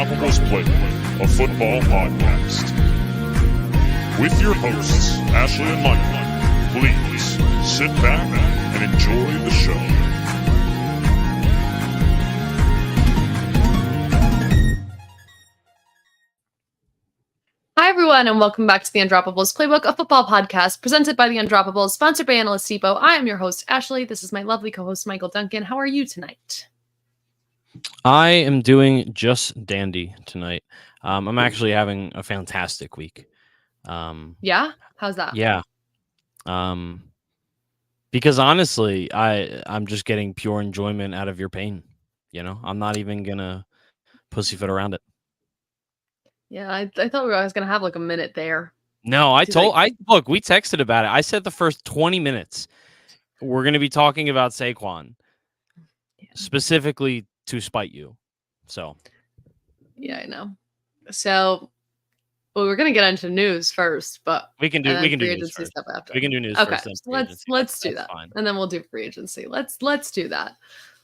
Undroppables Playbook, a football podcast. With your hosts, Ashley and Michael, please sit back and enjoy the show. Hi, everyone, and welcome back to the Undroppables Playbook, a football podcast presented by the Undroppables, sponsored by Analyst Depot. I am your host, Ashley. This is my lovely co-host, Michael Duncan. How are you tonight? I am doing just dandy tonight. I'm actually having a fantastic week. Yeah? How's that? Yeah. Because honestly, I'm just getting pure enjoyment out of your pain. You know, I'm not even gonna pussyfoot around it. Yeah, I thought I was going to have like a minute there. No, look, we texted about it. I said the first 20 minutes we're going to be talking about Saquon, specifically to spite you. So, yeah, I know. So, well, we're going to get into news first, but we can do news first. Stuff after. We can do news okay, first. Okay, let's do that, fine. And then we'll do free agency. Let's do that.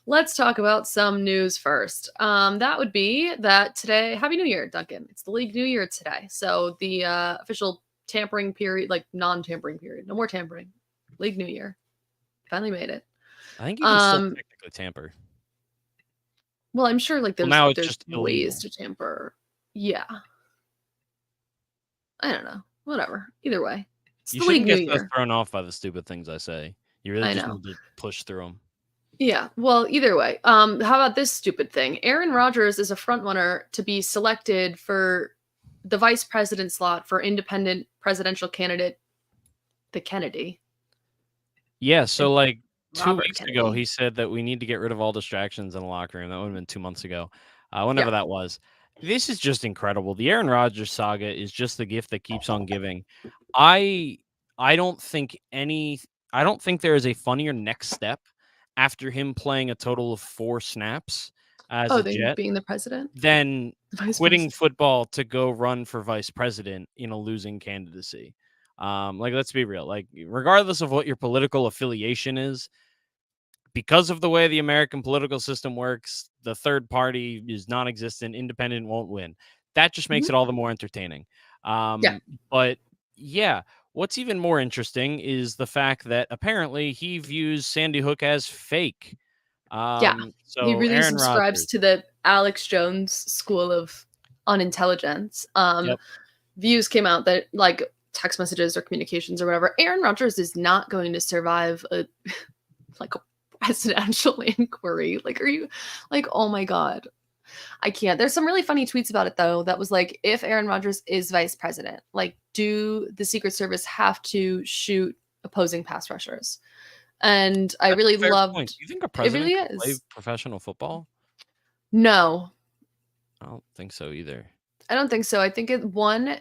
Let's talk about some news first. That would be that today, Happy New Year, Duncan. It's the league New Year today. So the official tampering period, like non-tampering period, no more tampering. League New Year. Finally made it. I think you can still technically tamper. Well, I'm sure like there's just ways to tamper. Yeah. I don't know. Whatever. Either way. It's you the league New shouldn't Year. get thrown off by the stupid things I say. You really just need to push through them. Yeah, well, either way. How about this stupid thing? Aaron Rodgers is a frontrunner to be selected for the vice president slot for independent presidential candidate, the Kennedy. Yeah, so like Robert 2 weeks Kennedy. ago, he said that we need to get rid of all distractions in the locker room. That would have been 2 months ago, whenever that was. This is just incredible. The Aaron Rodgers saga is just the gift that keeps on giving. I don't think there is a funnier next step after him playing a total of 4 snaps as a Jet, being the president, then quitting football to go run for vice president in a losing candidacy. Like, let's be real. Like, regardless of what your political affiliation is, because of the way the American political system works, the third party is non-existent. Independent won't win. That just makes it all the more entertaining. But yeah. What's even more interesting is the fact that apparently he views Sandy Hook as fake. So he really Aaron subscribes Rodgers, to the Alex Jones school of unintelligence. Views came out that like text messages or communications or whatever, Aaron Rodgers is not going to survive a presidential inquiry. Like, are you like, oh my God. I can't. There's some really funny tweets about it, though, that was like, if Aaron Rodgers is vice president, like, do the Secret Service have to shoot opposing pass rushers? And I really loved... Do you think a president can play professional football? No. I don't think so either. I don't think so. I think one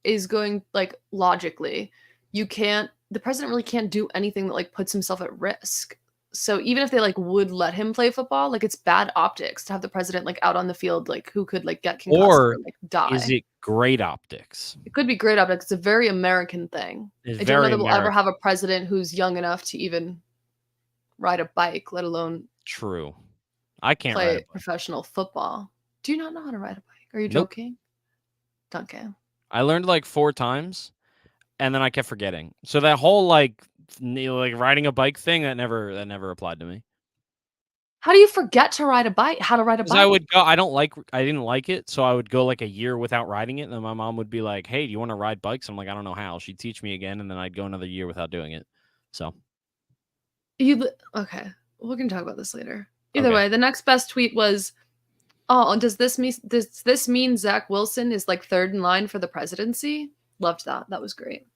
is going, like, logically. The president really can't do anything that, like, puts himself at risk. So even if they like would let him play football, like it's bad optics to have the president like out on the field, like who could like get concussed or like die. Is it great optics? It could be great optics. It's a very American thing. I don't know that we'll ever have a president who's young enough to even ride a bike, let alone I can't play professional football. Do you not know how to ride a bike? Are you joking? Okay. I learned like 4 times, and then I kept forgetting. So that whole like riding a bike thing that never applied to me. How do you forget to ride a bike? How to ride a bike? I would go. I didn't like it, so I would go like a year without riding it, and then my mom would be like, "Hey, do you want to ride bikes?" I'm like, "I don't know how." She'd teach me again, and then I'd go another year without doing it. So, okay, we can talk about this later. Either way, the next best tweet was, "Oh, does this mean Zach Wilson is like third in line for the presidency?" Loved that. That was great.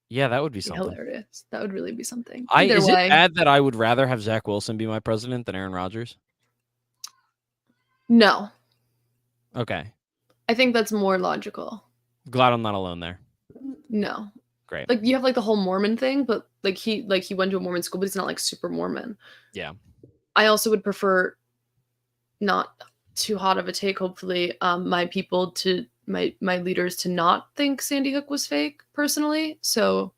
Yeah, that would be something. Hilarious. That would really be something. Is it bad that I would rather have Zach Wilson be my president than Aaron Rodgers? No. Okay. I think that's more logical. Glad I'm not alone there. No. Great. Like you have like the whole Mormon thing, but like he went to a Mormon school, but he's not like super Mormon. Yeah. I also would prefer, not too hot of a take, hopefully, my leaders to not think Sandy Hook was fake personally. So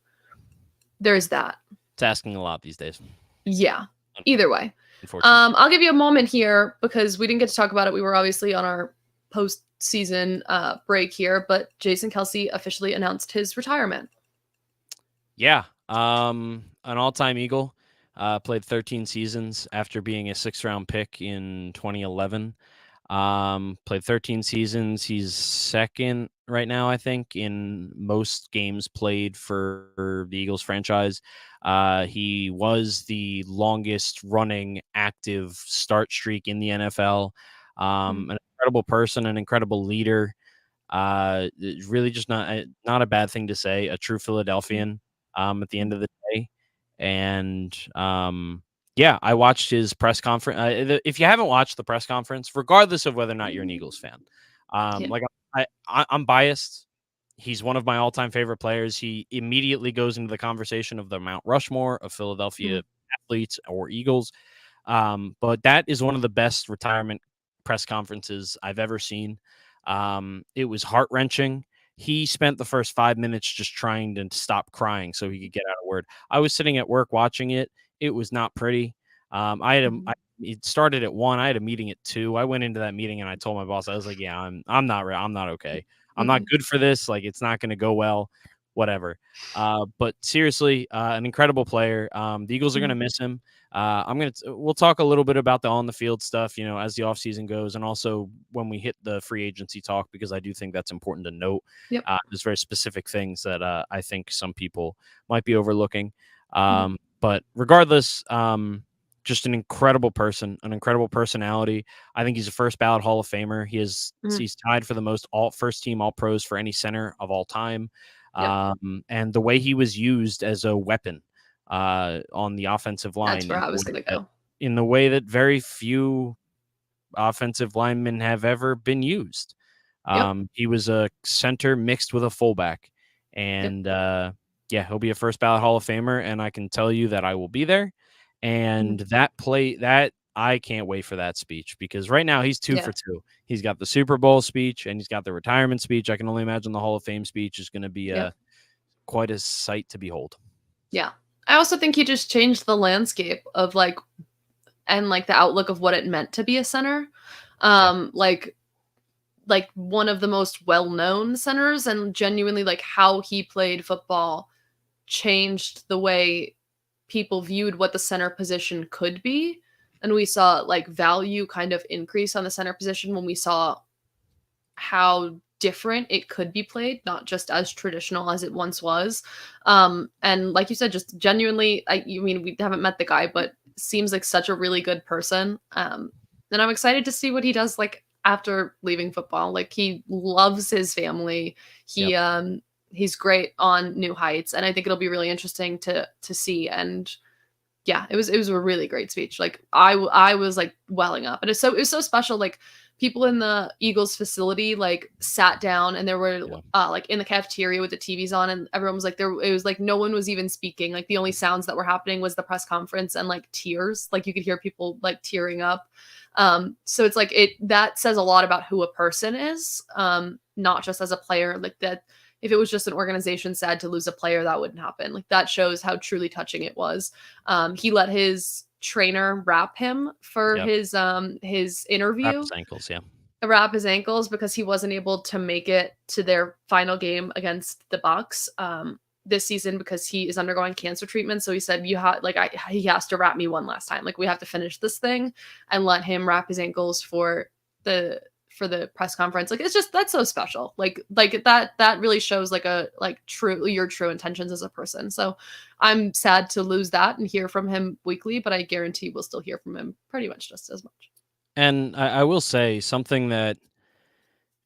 there's that. It's asking a lot these days. Yeah. Either way. unfortunately. I'll give you a moment here because we didn't get to talk about it. We were obviously on our postseason break here, but Jason Kelsey officially announced his retirement. Yeah, an all-time Eagle. Played 13 seasons after being a 6th-round pick in 2011. Played 13 seasons. He's second right now, I think, in most games played for the Eagles franchise. He was the longest running active start streak in the NFL. An incredible person, an incredible leader. Really just not a bad thing to say. A true Philadelphian. At the end of the day, and yeah, I watched his press conference. If you haven't watched the press conference, regardless of whether or not you're an Eagles fan, Yeah. like I'm biased. He's one of my all-time favorite players. He immediately goes into the conversation of the Mount Rushmore of Philadelphia athletes or Eagles. But that is one of the best retirement press conferences I've ever seen. It was heart-wrenching. He spent the first 5 minutes just trying to stop crying so he could get out a word. I was sitting at work watching it. It was not pretty. It started at 1. I had a meeting at 2. I went into that meeting and I told my boss, I was like, yeah, I'm not okay. I'm not good for this. Like, it's not going to go well, whatever. But seriously, an incredible player. The Eagles are going to miss him. We'll talk a little bit about the on the field stuff, as the offseason goes, and also when we hit the free agency talk, because I do think that's important to note. Yep. There's very specific things that I think some people might be overlooking. But regardless, just an incredible person, an incredible personality. I think he's a first ballot Hall of Famer. He's tied for the most first team all pros for any center of all time. Yep. And the way he was used as a weapon on the offensive line. That's where I was going to go. In the way that very few offensive linemen have ever been used. He was a center mixed with a fullback. And yeah, he'll be a first ballot Hall of Famer. And I can tell you that I will be there. And I can't wait for that speech, because right now he's 2 for 2. He's got the Super Bowl speech and he's got the retirement speech. I can only imagine the Hall of Fame speech is going to be quite a sight to behold. Yeah. I also think he just changed the landscape of the outlook of what it meant to be a center. Like one of the most well-known centers, and genuinely how he played football changed the way people viewed what the center position could be. And we saw value kind of increase on the center position when we saw how different it could be played, not just as traditional as it once was. And like you said, just genuinely, we haven't met the guy, but seems like such a really good person. And I'm excited to see what he does after leaving football. He loves his family. He's great on New Heights, and I think it'll be really interesting to see. And yeah, it was a really great speech. I was welling up, and it was so special. People in the Eagles facility sat down, and there were in the cafeteria with the TVs on, and everyone was it was no one was even speaking. The only sounds that were happening was the press conference and tears. You could hear people tearing up. So it's that says a lot about who a person is, not just as a player. That if it was just an organization sad to lose a player, that wouldn't happen. That shows how truly touching it was. He let his trainer wrap him for his interview. Wrap his ankles because he wasn't able to make it to their final game against the Bucs this season because he is undergoing cancer treatment. So he said, he has to wrap me one last time. We have to finish this thing, and let him wrap his ankles for the press conference. It's just, that's so special. That really shows your true intentions as a person. So I'm sad to lose that and hear from him weekly, but I guarantee we'll still hear from him pretty much just as much. And I will say something that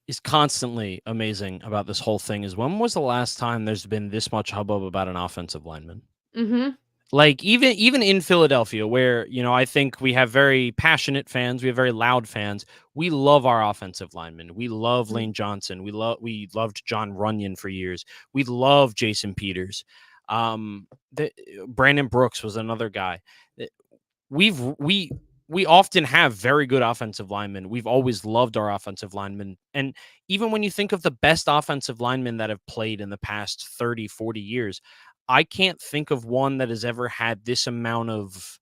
is constantly amazing about this whole thing is, when was the last time there's been this much hubbub about an offensive lineman? Even in Philadelphia, where, I think we have very passionate fans, we have very loud fans. We love our offensive linemen. We love Lane Johnson. We loved John Runyon for years. We love Jason Peters. Brandon Brooks was another guy. We often have very good offensive linemen. We've always loved our offensive linemen. And even when you think of the best offensive linemen that have played in the past 30, 40 years, I can't think of one that has ever had this amount of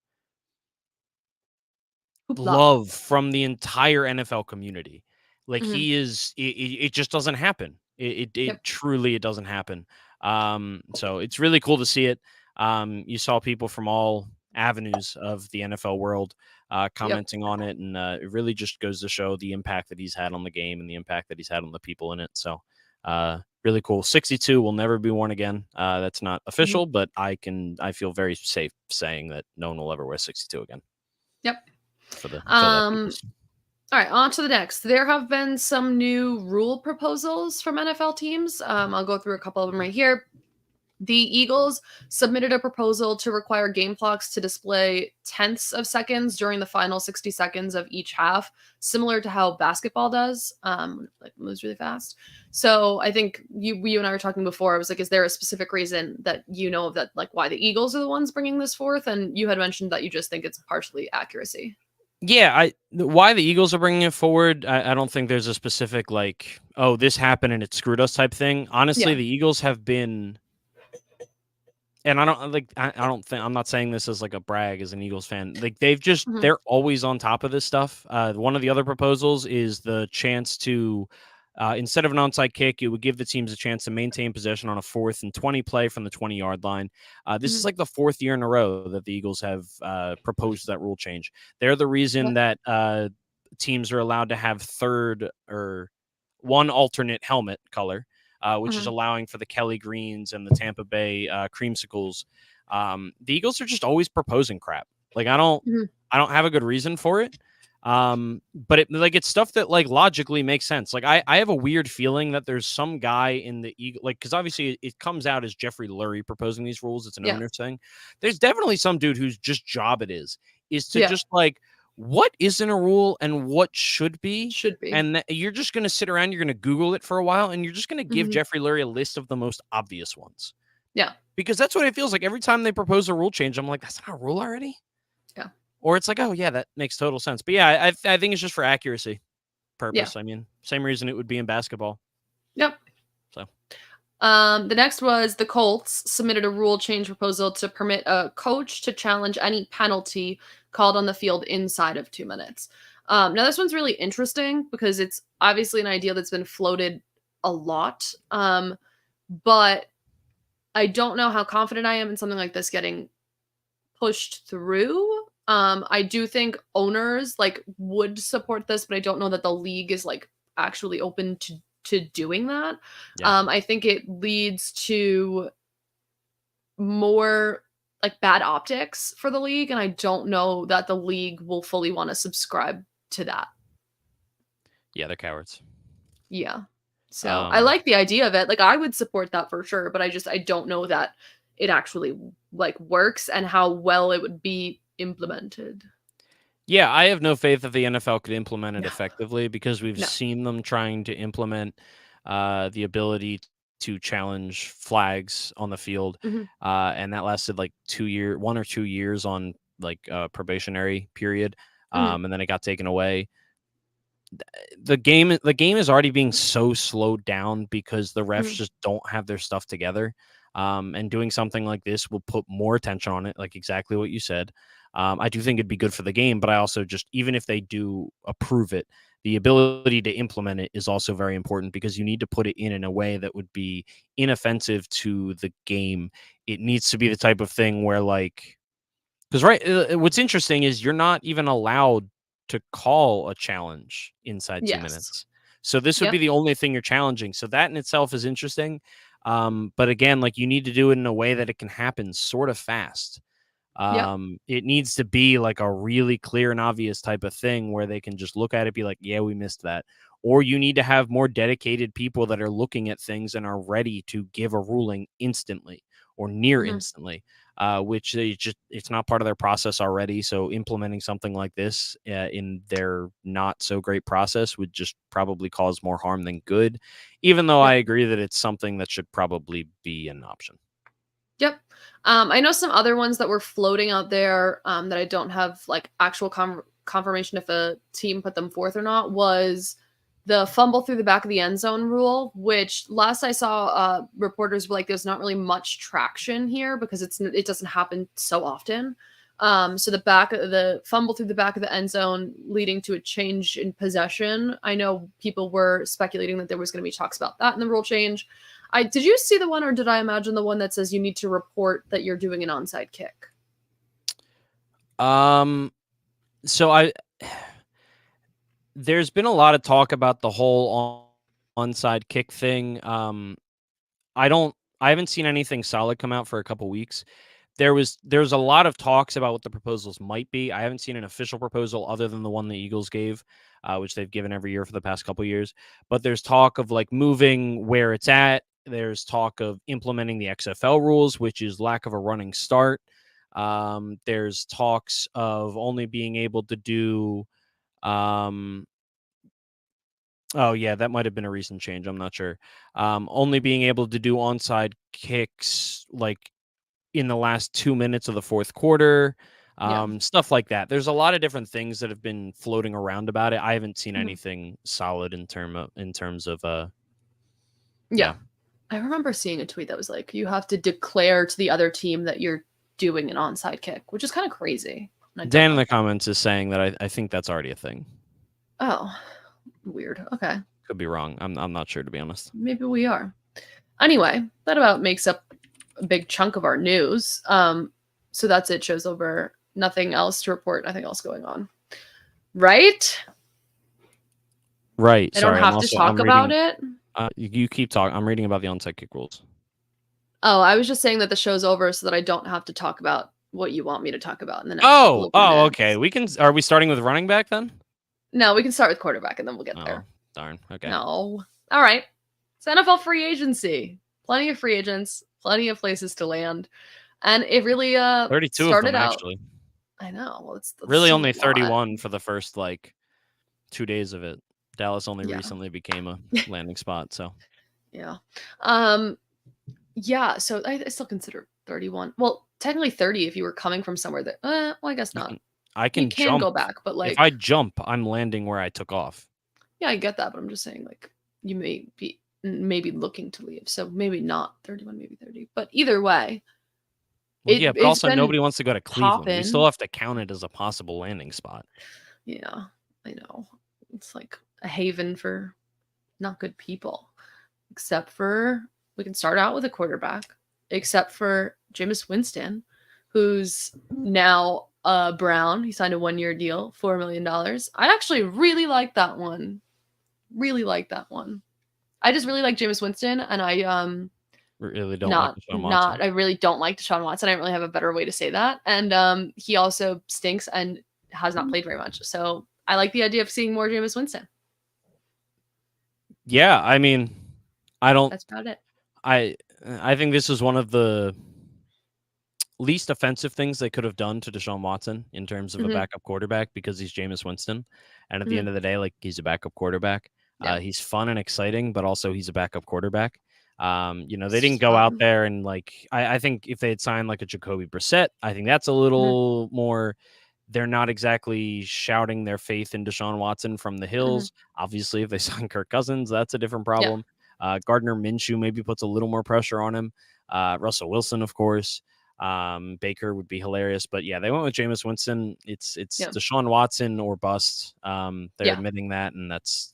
Hoopla. love from the entire NFL community. Like Mhm. he is, it just doesn't happen. It Yep. truly it doesn't happen. So it's really cool to see it. You saw people from all avenues of the NFL world Yep. commenting on it, and it really just goes to show the impact that he's had on the game and the impact that he's had on the people in it. So really cool. 62 will never be worn again. That's not Mhm. official, but I feel very safe saying that no one will ever wear 62 again Yep. for the Philadelphia Eagles. All right, on to the next. There have been some new rule proposals from NFL teams. I'll go through a couple of them right here. The Eagles submitted a proposal to require game clocks to display tenths of seconds during the final 60 seconds of each half, similar to how basketball does, like moves really fast. So I think you and I were talking before. I was like, is there a specific reason that you know of that, like why the Eagles are the ones bringing this forth? And you had mentioned that you just think it's partially accuracy. Yeah, why the Eagles are bringing it forward, I don't think there's a specific like, oh, this happened and it screwed us type thing. Honestly, Yeah. the Eagles have been, and I don't think I'm not saying this as like a brag as an Eagles fan. Like Mhm. they're always on top of this stuff. One of the other proposals is the chance to instead of an onside kick, it would give the teams a chance to maintain possession on a 4th and 20 play from the 20-yard line. This is Mhm. like the 4th year in a row that the Eagles have proposed that rule change. They're the reason Yep. that teams are allowed to have third or one alternate helmet color, which is Mhm. allowing for the Kelly Greens and the Tampa Bay creamsicles. The Eagles are just always proposing crap. Like Mhm. I don't have a good reason for it. But it's stuff that like logically makes sense. Like I have a weird feeling that there's some guy in the Eagle, like, because obviously it comes out as Jeffrey Lurie proposing these rules. It's an Yeah. owner thing. There's definitely some dude whose just job it is to Yeah. just like what isn't a rule and what should be. Should be. And you're just going to sit around, you're going to Google it for a while, and you're just going to give Mhm. Jeffrey Lurie a list of the most obvious ones. Yeah. Because that's what it feels like every time they propose a rule change. I'm like, that's not a rule already. Yeah. Or it's like, oh yeah, that makes total sense. But yeah, I think it's just for accuracy Yeah. purpose. I mean, same reason it would be in basketball. Yep. So The next was the Colts submitted a rule change proposal to permit a coach to challenge any penalty called on the field inside of 2 minutes. Now, this one's really interesting because it's obviously an idea that's been floated a lot. But I don't know how confident I am in something like this getting pushed through. I do think owners like would support this, but I don't know that the league is like actually open to doing that. yeah, I think it leads to more like bad optics for the league, and I don't know that the league will fully want to subscribe to that. yeah, they're cowards. Yeah. So I Um, like the idea of it. Like I would support that for sure, but I don't know that it actually like works and how well it would be implemented. yeah, I have no faith that the NFL could implement it No. effectively because we've No. seen them trying to implement the ability to challenge flags on the field, Mhm. and that lasted like 1 or 2 years on like a probationary period, Mhm. and then it got taken away. The game is already being so slowed down because the refs Mhm. just don't have their stuff together. And doing something like this will put more attention on it, like exactly what you said. I do think it'd be good for the game, but I also just, even if they do approve it, the ability to implement it is also very important because you need to put it in a way that would be inoffensive to the game. It needs to be the type of thing where like, because what's interesting is you're not even allowed to call a challenge inside 2 Yes. minutes. So this would be Yep. the only thing you're challenging. So that in itself is interesting. But again, like you need to do it in a way that it can happen sort of fast. Yep. It needs to be like a really clear and obvious type of thing where they can just look at it, be like, yeah, we missed that. Or you need to have more dedicated people that are looking at things and are ready to give a ruling instantly or near Mhm. instantly, which it's not part of their process already. So implementing something like this in their not so great process would just probably cause more harm than good, even though I Yep. agree that it's something that should probably be an option. Yep. I know some other ones that were floating out there that I don't have like actual confirmation if a team put them forth or not was the fumble through the back of the end zone rule, which last I saw, reporters were like, there's not really much traction here because it doesn't happen so often. So the fumble through the back of the end zone leading to a change in possession. I know people were speculating that there was going to be talks about that in the rule change. Did you see the one, or did I imagine the one that says you need to report that you're doing an onside kick? So there's been a lot of talk about the whole onside kick thing. I haven't seen anything solid come out for a couple weeks. There's a lot of talks about what the proposals might be. I haven't seen an official proposal other than the one the Eagles gave, which they've given every year for the past couple years. But there's talk of like moving where it's at. There's talk of implementing the XFL rules, which is lack of a running start. There's talks of only being able to do oh yeah, that might have been a recent change. I'm not sure. Only being able to do onside kicks like in the last 2 minutes of the fourth quarter, stuff like that. There's a lot of different things that have been floating around about it. I haven't seen anything solid in terms of yeah. I remember seeing a tweet that was like, you have to declare to the other team that you're doing an onside kick, which is kind of crazy. Dan in the comments is saying that I think that's already a thing. Oh, weird. Okay. Could be wrong. I'm not sure, to be honest. Maybe we are. Anyway, that about makes up a big chunk of our news. So that's it. Show's over. Nothing else to report. Nothing else going on. Right? Right. I don't have to talk about it. You keep talking. I'm reading about the onside kick rules. Oh, I was just saying that the show's over so that I don't have to talk about what you want me to talk about in the next. Okay. Are we starting with running back then? No, we can start with quarterback and then we'll get there. Darn. Okay. No. All right. It's NFL free agency. Plenty of free agents, plenty of places to land. And it really 32 started of them, out. Actually. I know. Well, it's really only 31 for the first 2 days of it. Dallas only recently became a landing spot, so. Yeah. Yeah, so I still consider 31. Well, technically 30 if you were coming from somewhere that well, I guess not. You can jump. Go back, but if I jump, I'm landing where I took off. Yeah, I get that, but I'm just saying you may be maybe looking to leave. So maybe not 31, maybe 30. But either way. Well, but also nobody wants to go to Cleveland. We still have to count it as a possible landing spot. Yeah, I know. It's like a haven for not good people. Except for, we can start out with a quarterback, except for Jameis Winston, who's now Brown. He signed a 1-year deal, $4 million. I actually really like that one. I just really like Jameis Winston, and I really don't like Deshaun Watson. I really don't like Deshaun Watson. I don't really have a better way to say that. And he also stinks and has not played very much. So I like the idea of seeing more Jameis Winston. Yeah, I mean, That's about it. I think this is one of the least offensive things they could have done to Deshaun Watson in terms of a backup quarterback, because he's Jameis Winston. And at the end of the day, he's a backup quarterback. Yeah. He's fun and exciting, but also he's a backup quarterback. They didn't go out there and I think if they had signed a Jacoby Brissett, I think that's a little more. They're not exactly shouting their faith in Deshaun Watson from the hills. Obviously, if they sign Kirk Cousins, that's a different problem. Yeah. Gardner Minshew maybe puts a little more pressure on him. Russell Wilson, of course. Baker would be hilarious, but yeah, they went with Jameis Winston. It's Deshaun Watson or bust. They're admitting that, and that's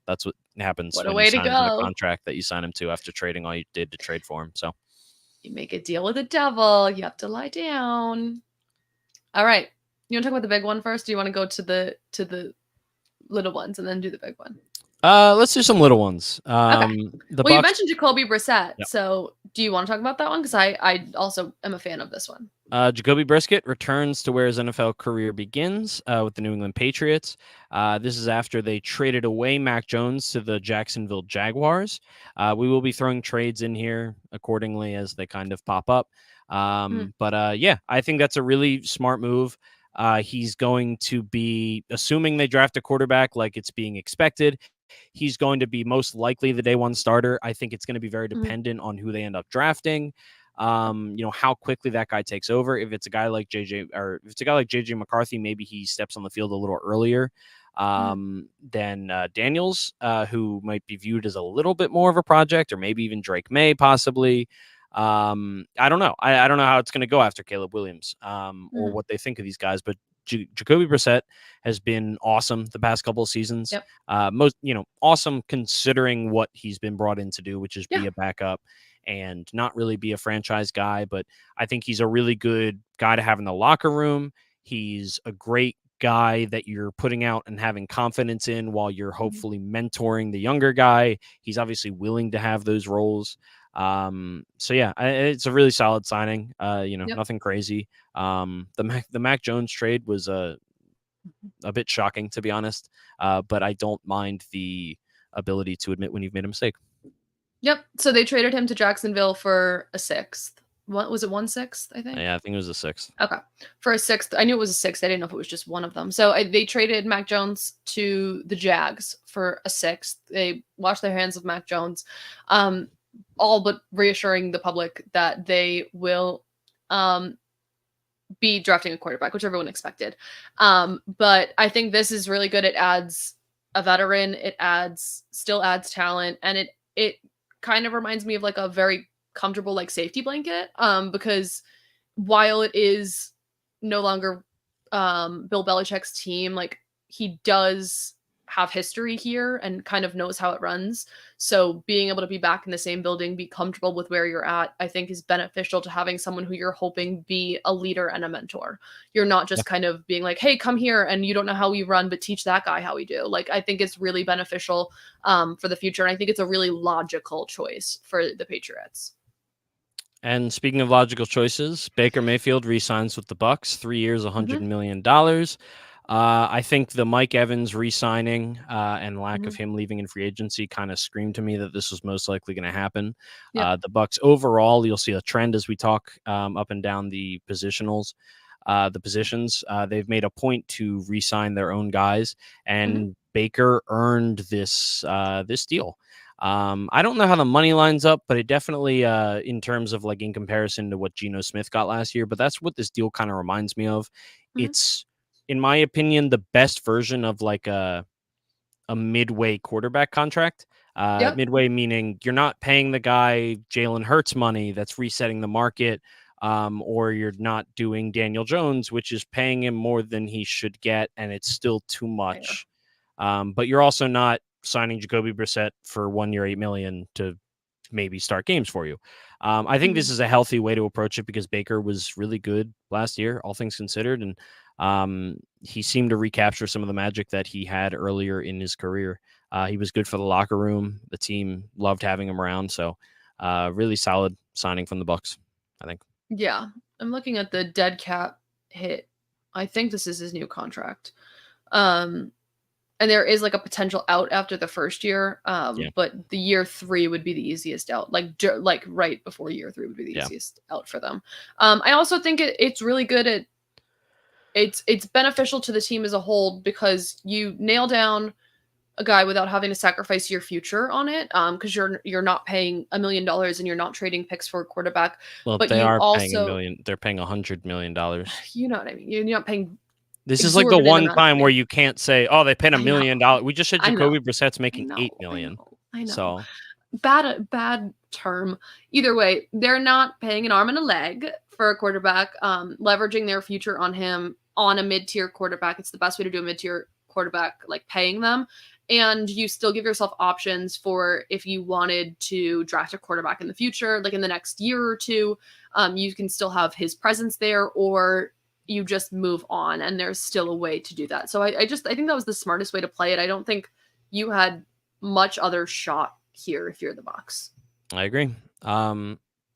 that's what happens when you sign a contract that you sign him to after trading all you did to trade for him. So you make a deal with the devil, you have to lie down. All right, you want to talk about the big one first? Do you want to go to the little ones and then do the big one? Let's do some little ones. Okay. You mentioned Jacoby Brissett, so do you want to talk about that one? Because I also am a fan of this one. Jacoby Brissett returns to where his NFL career begins with the New England Patriots. This is after they traded away Mac Jones to the Jacksonville Jaguars. We will be throwing trades in here accordingly as they kind of pop up. But I think that's a really smart move. He's going to be, assuming they draft a quarterback like it's being expected, he's going to be most likely the day one starter. I think it's going to be very dependent on who they end up drafting. How quickly that guy takes over. If it's a guy like JJ McCarthy, maybe he steps on the field a little earlier than Daniels, who might be viewed as a little bit more of a project, or maybe even Drake May, possibly. I don't know. I don't know how it's going to go after Caleb Williams or what they think of these guys, but Jacoby Brissett has been awesome the past couple of seasons. Yep. Awesome considering what he's been brought in to do, which is be Yeah. a backup and not really be a franchise guy. But I think he's a really good guy to have in the locker room. He's a great guy that you're putting out and having confidence in while you're hopefully mentoring the younger guy. He's obviously willing to have those roles. So yeah, it's a really solid signing. Nothing crazy. The Mac Jones trade was a bit shocking, to be honest. But I don't mind the ability to admit when you've made a mistake. Yep. So they traded him to Jacksonville for a sixth. What was it? 1/6, I think. Yeah, I think it was a sixth. Okay, for a sixth. I knew it was a sixth. I didn't know if it was just one of them. So they traded Mac Jones to the Jags for a sixth. They washed their hands of Mac Jones, all but reassuring the public that they will be drafting a quarterback, which everyone expected. But I think this is really good. It adds a veteran. It still adds talent, and it kind of reminds me of like a very comfortable like safety blanket, because while it is no longer Bill Belichick's team, like he does have history here and kind of knows how it runs. So being able to be back in the same building, be comfortable with where you're at, I think is beneficial to having someone who you're hoping be a leader and a mentor. You're not just kind of being like, hey, come here and you don't know how we run, but teach that guy how we do. Like, I think it's really beneficial for the future. And I think it's a really logical choice for the Patriots. And speaking of logical choices, Baker Mayfield re-signs with the Bucks, 3 years, $100 million. I think the Mike Evans re-signing and lack of him leaving in free agency kind of screamed to me that this was most likely going to happen. Yep. The Bucks overall, you'll see a trend as we talk up and down the positions. They've made a point to re-sign their own guys, and Baker earned this deal. I don't know how the money lines up, but it definitely, in terms of like in comparison to what Geno Smith got last year, but that's what this deal kind of reminds me of. It's, in my opinion, the best version of like a midway quarterback contract. Midway meaning you're not paying the guy Jalen Hurts money that's resetting the market, or you're not doing Daniel Jones, which is paying him more than he should get, and it's still too much. But you're also not signing Jacoby Brissett for 1 year, $8 million to maybe start games for you. I think this is a healthy way to approach it because Baker was really good last year, all things considered. And he seemed to recapture some of the magic that he had earlier in his career. He was good for the locker room. The team loved having him around. So really solid signing from the Bucks, I think. Yeah. I'm looking at the dead cap hit. I think this is his new contract. And there is like a potential out after the first year, but the year 3 would be the easiest out. Like right before year 3 would be the easiest out for them. I also think it's really good it's beneficial to the team as a whole because you nail down a guy without having to sacrifice your future on it. Because you're not paying $1 million and you're not trading picks for a quarterback. Well, but they you are also paying $1 million. They're paying $100 million. You know what I mean? You're not paying. This is like the one time where you can't say, "Oh, they paid $1 million." We just said Jacoby Brissett's making $8 million. I know. So bad term. Either way, they're not paying an arm and a leg for a quarterback, leveraging their future on him on a mid-tier quarterback. It's the best way to do a mid-tier quarterback, like paying them. And you still give yourself options for if you wanted to draft a quarterback in the future, like in the next year or two, you can still have his presence there, or you just move on and there's still a way to do that. So I think that was the smartest way to play it. I don't think you had much other shot here if you're the Bucs. I agree.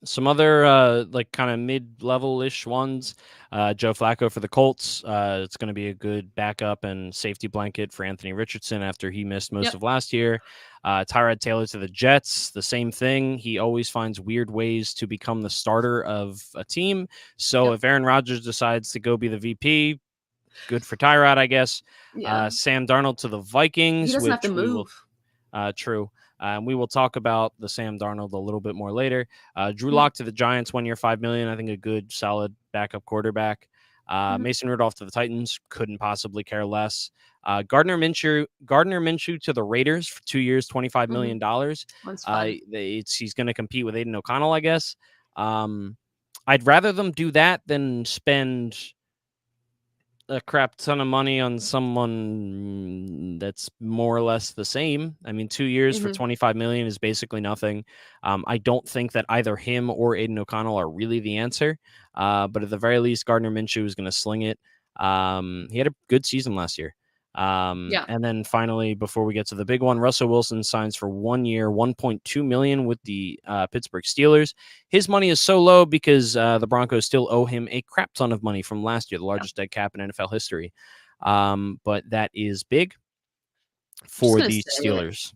Some other like kind of mid-level-ish ones. Joe Flacco for the Colts. It's going to be a good backup and safety blanket for Anthony Richardson after he missed most of last year. Tyrod Taylor to the Jets. The same thing. He always finds weird ways to become the starter of a team. So if Aaron Rodgers decides to go be the VP, good for Tyrod, I guess. Sam Darnold to the Vikings. He doesn't have to move. True. We will talk about the Sam Darnold a little bit more later. Drew Lock to the Giants, 1 year, $5 million. I think a good, solid backup quarterback. Mason Rudolph to the Titans. Couldn't possibly care less. Gardner Minshew to the Raiders for 2 years, $25 million. He's He's going to compete with Aiden O'Connell, I guess. I'd rather them do that than spend a crap ton of money on someone that's more or less the same. I mean, 2 years for Mhm. 25 million is basically nothing. I don't think that either him or Aiden O'Connell are really the answer. But at the very least, Gardner Minshew is going to sling it. He had a good season last year. Yeah. And then finally, before we get to the big one, Russell Wilson signs for 1 year, 1.2 million with the Pittsburgh Steelers. His money is so low because the Broncos still owe him a crap ton of money from last year, the largest dead cap in NFL history. But that is big Just for gonna the say, like, Steelers.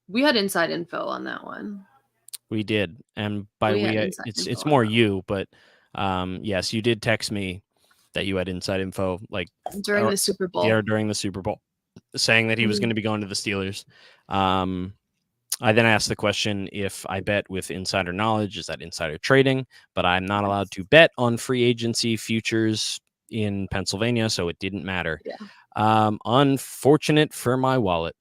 we had inside info on that one. We did, and by We had we, inside info it's on more that you, but yes, you did text me that you had inside info, like one. During the Super Bowl. during the Super Bowl, saying that he was Mhm. going to be going to the Steelers. I then asked the question if I bet with insider knowledge, is that insider trading? But I'm not allowed to bet on free agency futures in Pennsylvania, so it didn't matter. Yeah. Unfortunate for my wallet.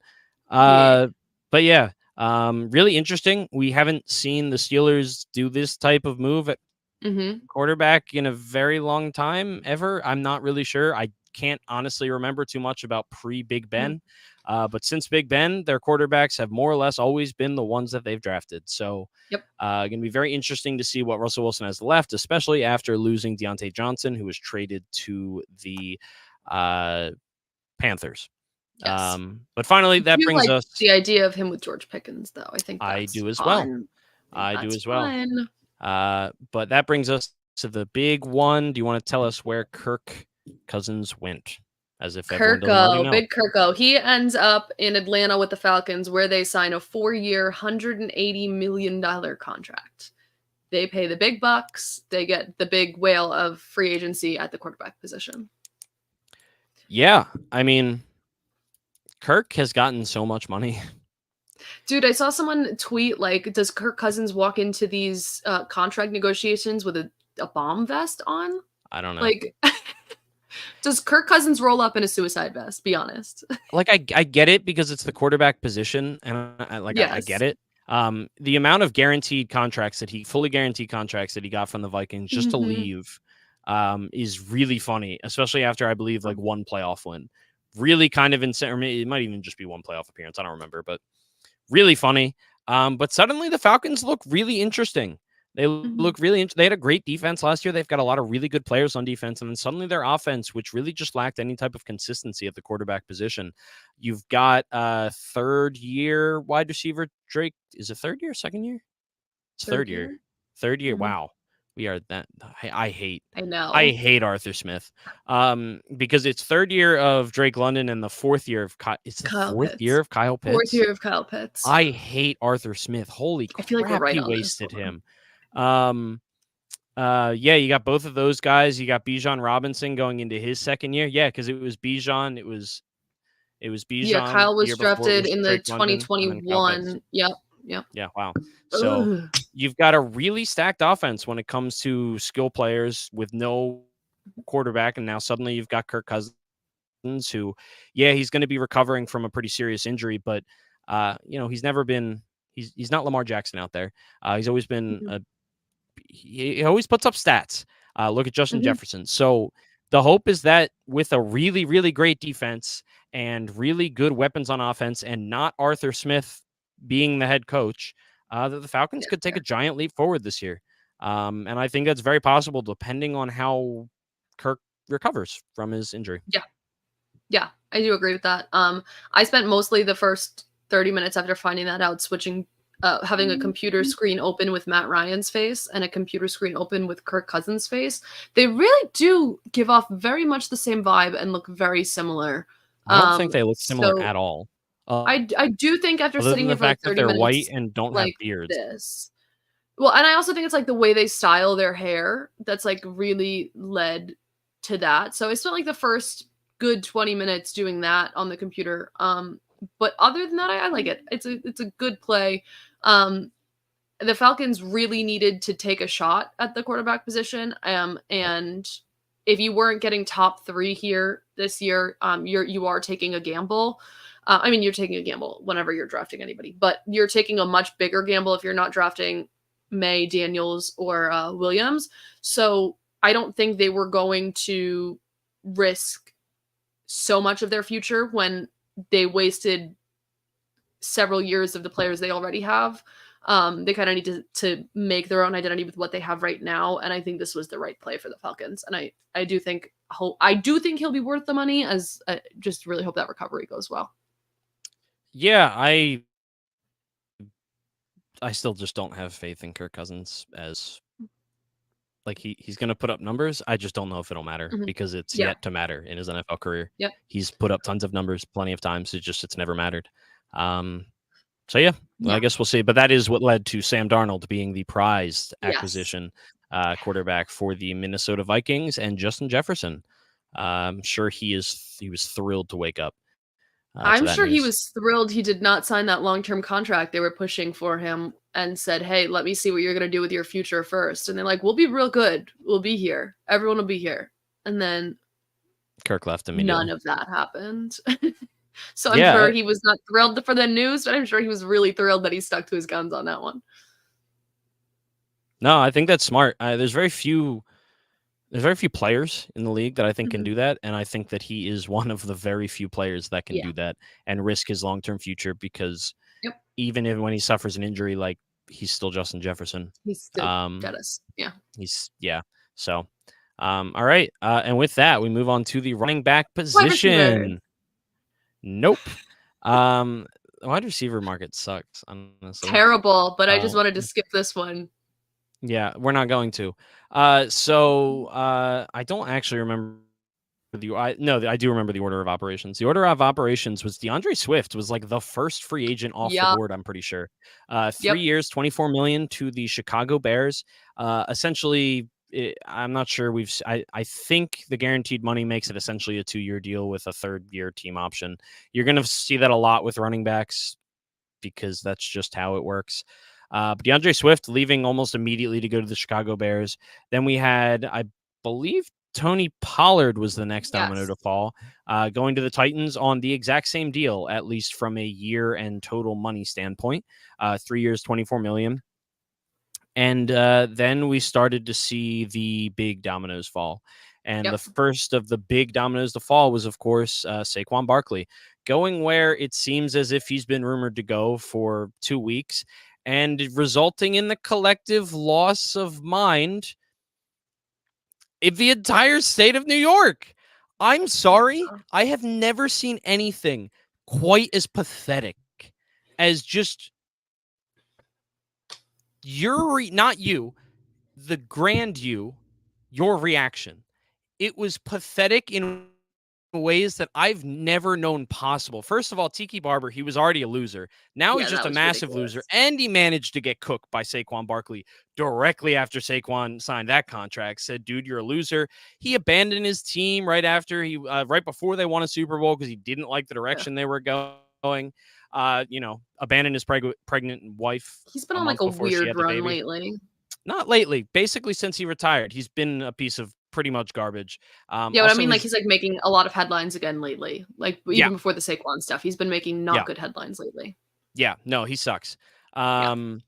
Yeah. But yeah, really interesting. We haven't seen the Steelers do this type of move at Mhm. quarterback in a very long time ever. I'm not really sure. I can't honestly remember too much about pre-Big Ben. But since Big Ben, their quarterbacks have more or less always been the ones that they've drafted. So Yep. going to be very interesting to see what Russell Wilson has left, especially after losing Deontay Johnson, who was traded to the Panthers. Yes. But finally, I that do brings like us. the idea of him with George Pickens, though. I think I that's do as well. fun. I do That's as well. fun. But that brings us to the big one. Do you want to tell us where Kirk Cousins went? As if everyone doesn't already know. Big Kirko. He ends up in Atlanta with the Falcons, where they sign a 4-year, $180 million contract. They pay the big bucks. They get the big whale of free agency at the quarterback position. Yeah, I mean, Kirk has gotten so much money. Dude, I saw someone tweet, like, does Kirk Cousins walk into these contract negotiations with a bomb vest on? I don't know. Like, does Kirk Cousins roll up in a suicide vest? Be honest. Like, I get it because it's the quarterback position, and I Yes. get it. The amount of fully guaranteed contracts that he got from the Vikings just to leave is really funny, especially after I believe like one playoff win. Really kind of insane. Or maybe it might even just be one playoff appearance. I don't remember, but really funny. But suddenly the Falcons look really interesting. They look really they had a great defense last year. They've got a lot of really good players on defense. And then suddenly their offense, which really just lacked any type of consistency at the quarterback position. You've got third-year wide receiver Drake. Is it third year, second year? It's third year. Third year. Wow. We are that. I hate. I know. I hate Arthur Smith. Because it's third year of Drake London and the fourth year of it's the fourth year of Kyle Pitts. Fourth year of Kyle Pitts. I hate Arthur Smith. Holy crap, I feel like we're right he on this wasted one. him. Yeah, you got both of those guys. You got Bijan Robinson going into his second year. Yeah, because it was Bijan. It was Bijan. Yeah, Kyle the was year before it drafted was in the Drake London, and then Kyle Pitts. 2021. Yep. Yeah, wow. So you've got a really stacked offense when it comes to skill players with no quarterback, and now suddenly you've got Kirk Cousins, who, yeah, he's going to be recovering from a pretty serious injury, but he's never been. He's not Lamar Jackson out there. He's always been he always puts up stats. Look at Justin Jefferson. So the hope is that with a really, really great defense and really good weapons on offense and not Arthur Smith being the head coach, that the Falcons could take a giant leap forward this year. And I think that's very possible depending on how Kirk recovers from his injury. Yeah, I do agree with that. I spent mostly the first 30 minutes after finding that out switching having a computer screen open with Matt Ryan's face and a computer screen open with Kirk Cousins' face. They really do give off very much the same vibe and look very similar. I don't think they look similar at all. I do think after other sitting than here the for like fact that 30 they're minutes, white and don't have like beards. this. Well, and I also think it's like the way they style their hair that's like really led to that. So I spent like the first good 20 minutes doing that on the computer. But other than that, I like it. It's a good play. The Falcons really needed to take a shot at the quarterback position. And if you weren't getting top 3 here this year, you are taking a gamble. You're taking a gamble whenever you're drafting anybody, but you're taking a much bigger gamble if you're not drafting May, Daniels, or Williams. So I don't think they were going to risk so much of their future when they wasted several years of the players they already have. They kind of need to make their own identity with what they have right now, and I think this was the right play for the Falcons. And I do think he'll be worth the money. As I just really hope that recovery goes well. Yeah, I still just don't have faith in Kirk Cousins as like he's going to put up numbers. I just don't know if it'll matter because it's yet to matter in his NFL career. Yep. He's put up tons of numbers plenty of times. It's never mattered. So yeah, I guess we'll see. But that is what led to Sam Darnold being the prized acquisition quarterback for the Minnesota Vikings, and Justin Jefferson. I'm sure he was thrilled to wake up. I'm sure he was thrilled he did not sign that long-term contract they were pushing for him and said, hey, let me see what you're going to do with your future first. And they're like, we'll be real good. We'll be here. Everyone will be here. And then Kirk left immediately. None of that happened. So I'm sure he was not thrilled for the news, but I'm sure he was really thrilled that he stuck to his guns on that one. No, I think that's smart. There's very few players in the league that I think can do that, and I think that he is one of the very few players that can do that and risk his long-term future, because even when he suffers an injury, like, he's still Justin Jefferson. He's still got us. Yeah. So, all right. And with that, we move on to the running back position. Nope. Wide receiver market sucks, honestly. Terrible, but I just wanted to skip this one. Yeah, we're not going to. So I don't actually remember I do remember the order of operations. The order of operations was DeAndre Swift was like the first free agent off the board, I'm pretty sure. 3 years, $24 million to the Chicago Bears. Essentially, I'm not sure I think the guaranteed money makes it essentially a 2-year deal with a 3rd-year team option. You're going to see that a lot with running backs because that's just how it works. But DeAndre Swift leaving almost immediately to go to the Chicago Bears. Then we had, I believe, Tony Pollard was the next domino to fall, going to the Titans on the exact same deal, at least from a year and total money standpoint. 3 years, $24 million. And then we started to see the big dominoes fall. And the first of the big dominoes to fall was, of course, Saquon Barkley, going where it seems as if he's been rumored to go for 2 weeks, and resulting in the collective loss of mind in the entire state of New York. I'm sorry. I have never seen anything quite as pathetic as just not you, the grand your reaction. It was pathetic in ways that I've never known possible. First of all, Tiki Barber, he was already a loser. Now he's just a massive loser, and he managed to get cooked by Saquon Barkley directly after Saquon signed that contract. Said, dude, you're a loser. He abandoned his team right before they won a Super Bowl because he didn't like the direction they were going. Abandoned his pregnant wife. He's been on like a weird run lately. Not lately. Basically, since he retired, he's been a piece of pretty much garbage. But I mean, like, he's like making a lot of headlines again lately. Like, even before the Saquon stuff, he's been making not good headlines lately. Yeah, no, he sucks. But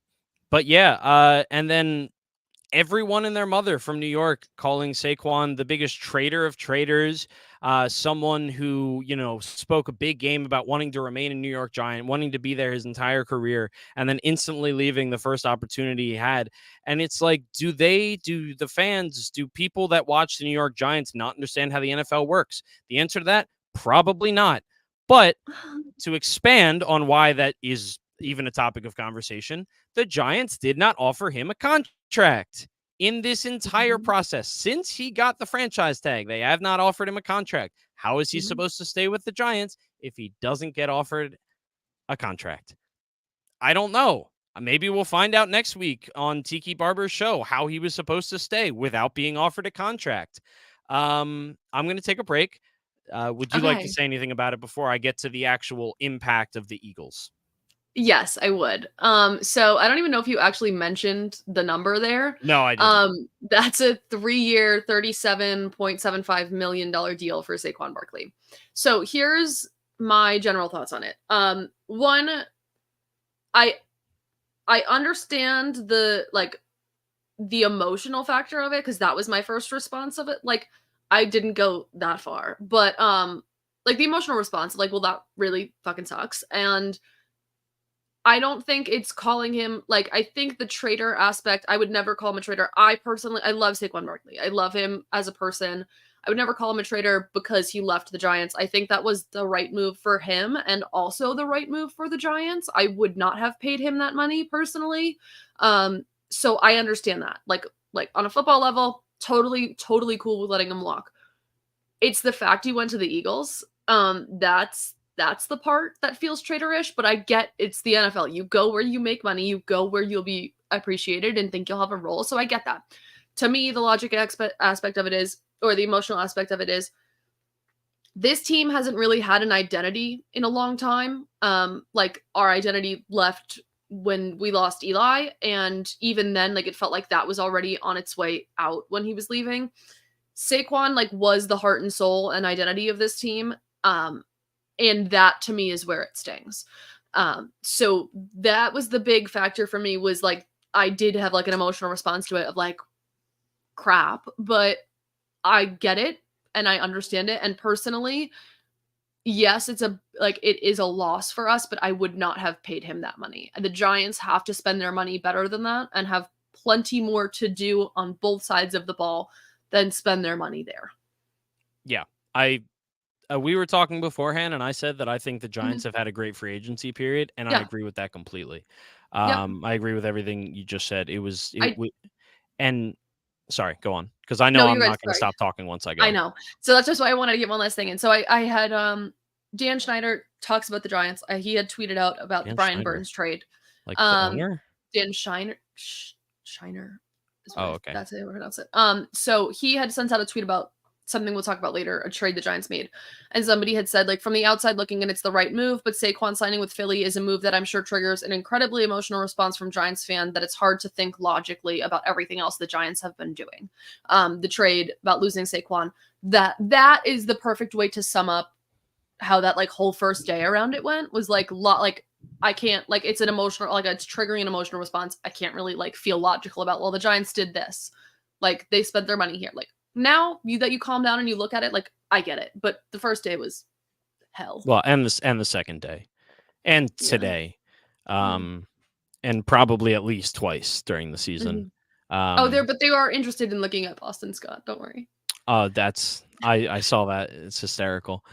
and then everyone and their mother from New York calling Saquon the biggest traitor of traitors, someone who, spoke a big game about wanting to remain a New York Giant, wanting to be there his entire career, and then instantly leaving the first opportunity he had. And it's like, do people that watch the New York Giants not understand how the NFL works? The answer to that, probably not. But to expand on why that is even a topic of conversation, the Giants did not offer him a contract in this entire process. Since he got the franchise tag, they have not offered him a contract. How is he supposed to stay with the Giants if he doesn't get offered a contract? I don't know. Maybe we'll find out next week on Tiki Barber's show how he was supposed to stay without being offered a contract. I'm going to take a break. Would you like to say anything about it before I get to the actual impact of the Eagles? Yes, I would. So I don't even know if you actually mentioned the number there. No, I didn't. That's a 3-year, $37.75 million deal for Saquon Barkley. So here's my general thoughts on it. One, I I understand the emotional factor of it, because that was my first response of it. Like, I didn't go that far, but like the emotional response, like, well, that really fucking sucks. And I don't think it's calling him, like, I think the traitor aspect, I would never call him a traitor. I love Saquon Barkley. I love him as a person. I would never call him a traitor because he left the Giants. I think that was the right move for him and also the right move for the Giants. I would not have paid him that money personally. So I understand that. Like on a football level, totally, totally cool with letting him walk. It's the fact he went to the Eagles. That's the part that feels traitorish, but I get it's the NFL. You go where you make money, you go where you'll be appreciated and think you'll have a role. So I get that. To me, the logic aspect of it is, or the emotional aspect of it is, this team hasn't really had an identity in a long time. Like our identity left when we lost Eli, and even then, like it felt like that was already on its way out when he was leaving. Saquon like was the heart and soul and identity of this team. And that to me is where it stings. So that was the big factor for me, was like I did have like an emotional response to it of like crap, but I get it and I understand it. And personally, yes, it is a loss for us, but I would not have paid him that money. And the Giants have to spend their money better than that and have plenty more to do on both sides of the ball than spend their money there. Yeah, we were talking beforehand, and I said that I think the Giants have had a great free agency period, and I agree with that completely. Yep. I agree with everything you just said. And sorry, go on, because I know No, I'm you're right. not going to Sorry. stop talking once I I go. know. So that's just why I wanted to get one last thing in. So I had Dan Schneider talks about the Giants. He had tweeted out about the Dan Brian Schneider? Burns trade. Like the owner? Dan Shiner is what Okay. that's how I pronounce it. So he had sent out a tweet about something we'll talk about later, a trade the Giants made. And somebody had said, like, from the outside looking in, it's the right move, but Saquon signing with Philly is a move that I'm sure triggers an incredibly emotional response from Giants fan that it's hard to think logically about everything else the Giants have been doing. The trade about losing Saquon, that is the perfect way to sum up how that like whole first day around it went. Was like I can't, like, it's an emotional, like it's triggering an emotional response. I can't really like feel logical about, well, the Giants did this, like they spent their money here. Like now that you calm down and you look at it, like I get it, but the first day was hell. Well, and the second day, and today, Mhm. and probably at least twice during the season. But they are interested in looking at Boston Scott. Don't worry. That's I saw that. It's hysterical.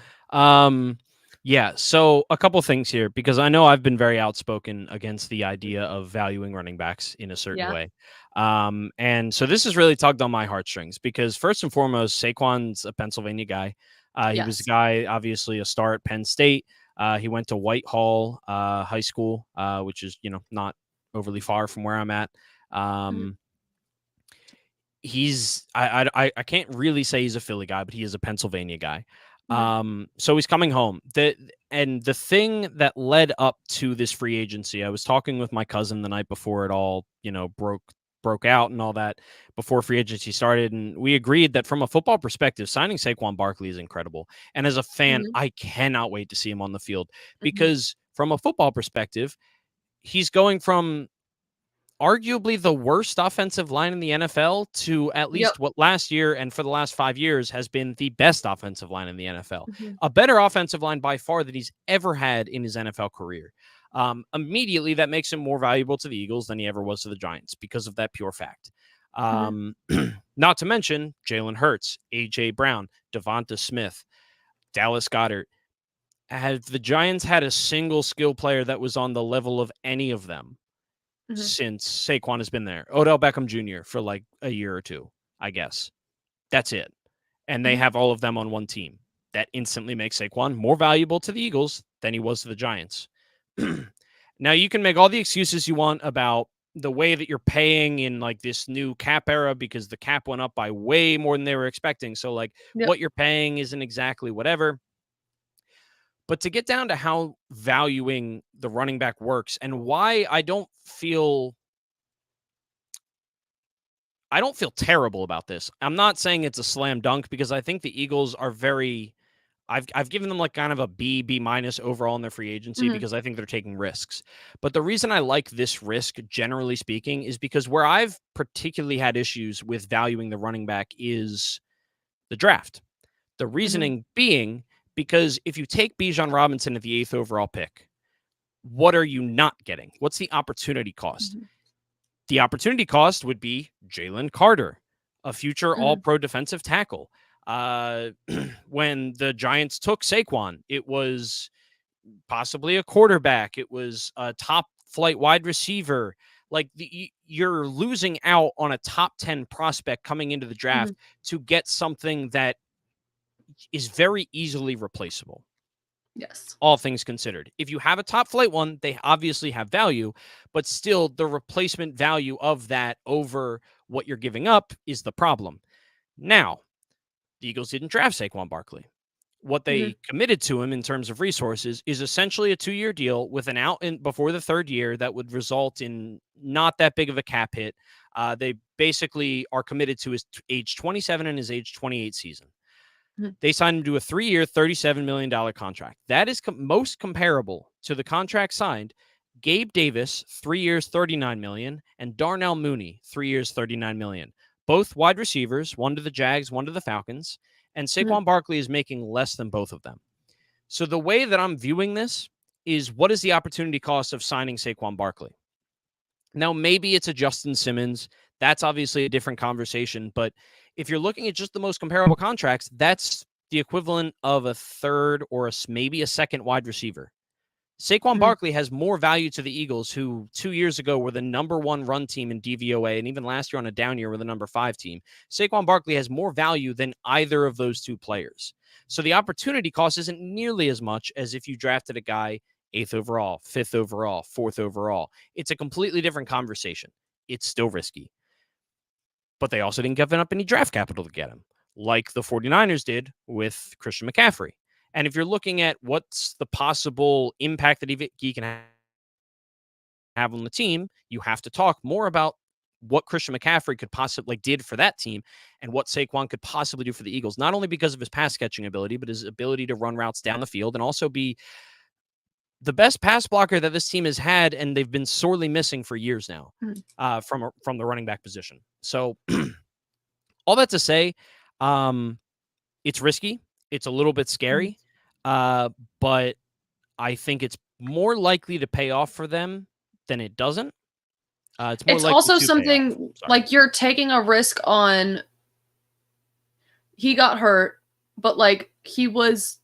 Yeah, so a couple things here, because I know I've been very outspoken against the idea of valuing running backs in a certain way. And so this has really tugged on my heartstrings, because first and foremost, Saquon's a Pennsylvania guy. He was a guy, obviously a star at Penn State. He went to Whitehall High School, which is, not overly far from where I'm at. He's I can't really say he's a Philly guy, but he is a Pennsylvania guy. So he's coming home. The thing that led up to this free agency, I was talking with my cousin the night before it all, broke out and all that, before free agency started, and we agreed that from a football perspective, signing Saquon Barkley is incredible. And as a fan, I cannot wait to see him on the field, because from a football perspective, he's going from arguably the worst offensive line in the NFL to at least what last year and for the last 5 years has been the best offensive line in the NFL. A better offensive line by far than he's ever had in his NFL career. Immediately, that makes him more valuable to the Eagles than he ever was to the Giants, because of that pure fact. Not to mention Jalen Hurts, A.J. Brown, Devonta Smith, Dallas Goedert. Have the Giants had a single skill player that was on the level of any of them since Saquon has been there? Odell Beckham Jr. for like a year or two, I guess. That's it. And they have all of them on one team. That instantly makes Saquon more valuable to the Eagles than he was to the Giants. Now, you can make all the excuses you want about the way that you're paying in like this new cap era, because the cap went up by way more than they were expecting. So like what you're paying isn't exactly whatever. But to get down to how valuing the running back works, and why I don't feel terrible about this. I'm not saying it's a slam dunk, because I think the Eagles are very I've given them like kind of a B minus overall in their free agency because I think they're taking risks. But the reason I like this risk, generally speaking, is because where I've particularly had issues with valuing the running back is the draft. The reasoning being because if you take Bijan Robinson at the 8th overall pick, what are you not getting? What's the opportunity cost? The opportunity cost would be Jalen Carter, a future all-pro defensive tackle. When the Giants took Saquon, it was possibly a quarterback. It was a top flight wide receiver. Like you're losing out on a top 10 prospect coming into the draft to get something that is very easily replaceable. Yes. All things considered. If you have a top flight one, they obviously have value, but still the replacement value of that over what you're giving up is the problem. Now, the Eagles didn't draft Saquon Barkley. What they committed to him in terms of resources is essentially a 2-year deal with an out in before the 3rd year that would result in not that big of a cap hit. They basically are committed to his age 27 and his age 28 season. They signed him to a 3-year, $37 million contract. That is most comparable to the contract signed Gabe Davis, 3 years, $39 million, and Darnell Mooney, 3 years, $39 million. Both wide receivers, one to the Jags, one to the Falcons, and Saquon Barkley is making less than both of them. So the way that I'm viewing this is, what is the opportunity cost of signing Saquon Barkley? Now, maybe it's a Justin Simmons. That's obviously a different conversation, but if you're looking at just the most comparable contracts, that's the equivalent of a 3rd or maybe a 2nd wide receiver. Saquon Barkley has more value to the Eagles, who 2 years ago were the number 1 run team in DVOA, and even last year on a down year were the number 5 team. Saquon Barkley has more value than either of those 2 players. So the opportunity cost isn't nearly as much as if you drafted a guy 8th overall, 5th overall, 4th overall. It's a completely different conversation. It's still risky. But they also didn't give up any draft capital to get him, like the 49ers did with Christian McCaffrey. And if you're looking at what's the possible impact that he can have on the team, you have to talk more about what Christian McCaffrey could possibly did for that team and what Saquon could possibly do for the Eagles, not only because of his pass catching ability, but his ability to run routes down the field and also be the best pass blocker that this team has had, and they've been sorely missing for years now from the running back position. So all that to say, it's risky. It's a little bit scary, but I think it's more likely to pay off for them than it doesn't. It's also something like you're taking a risk on. He got hurt, but like he was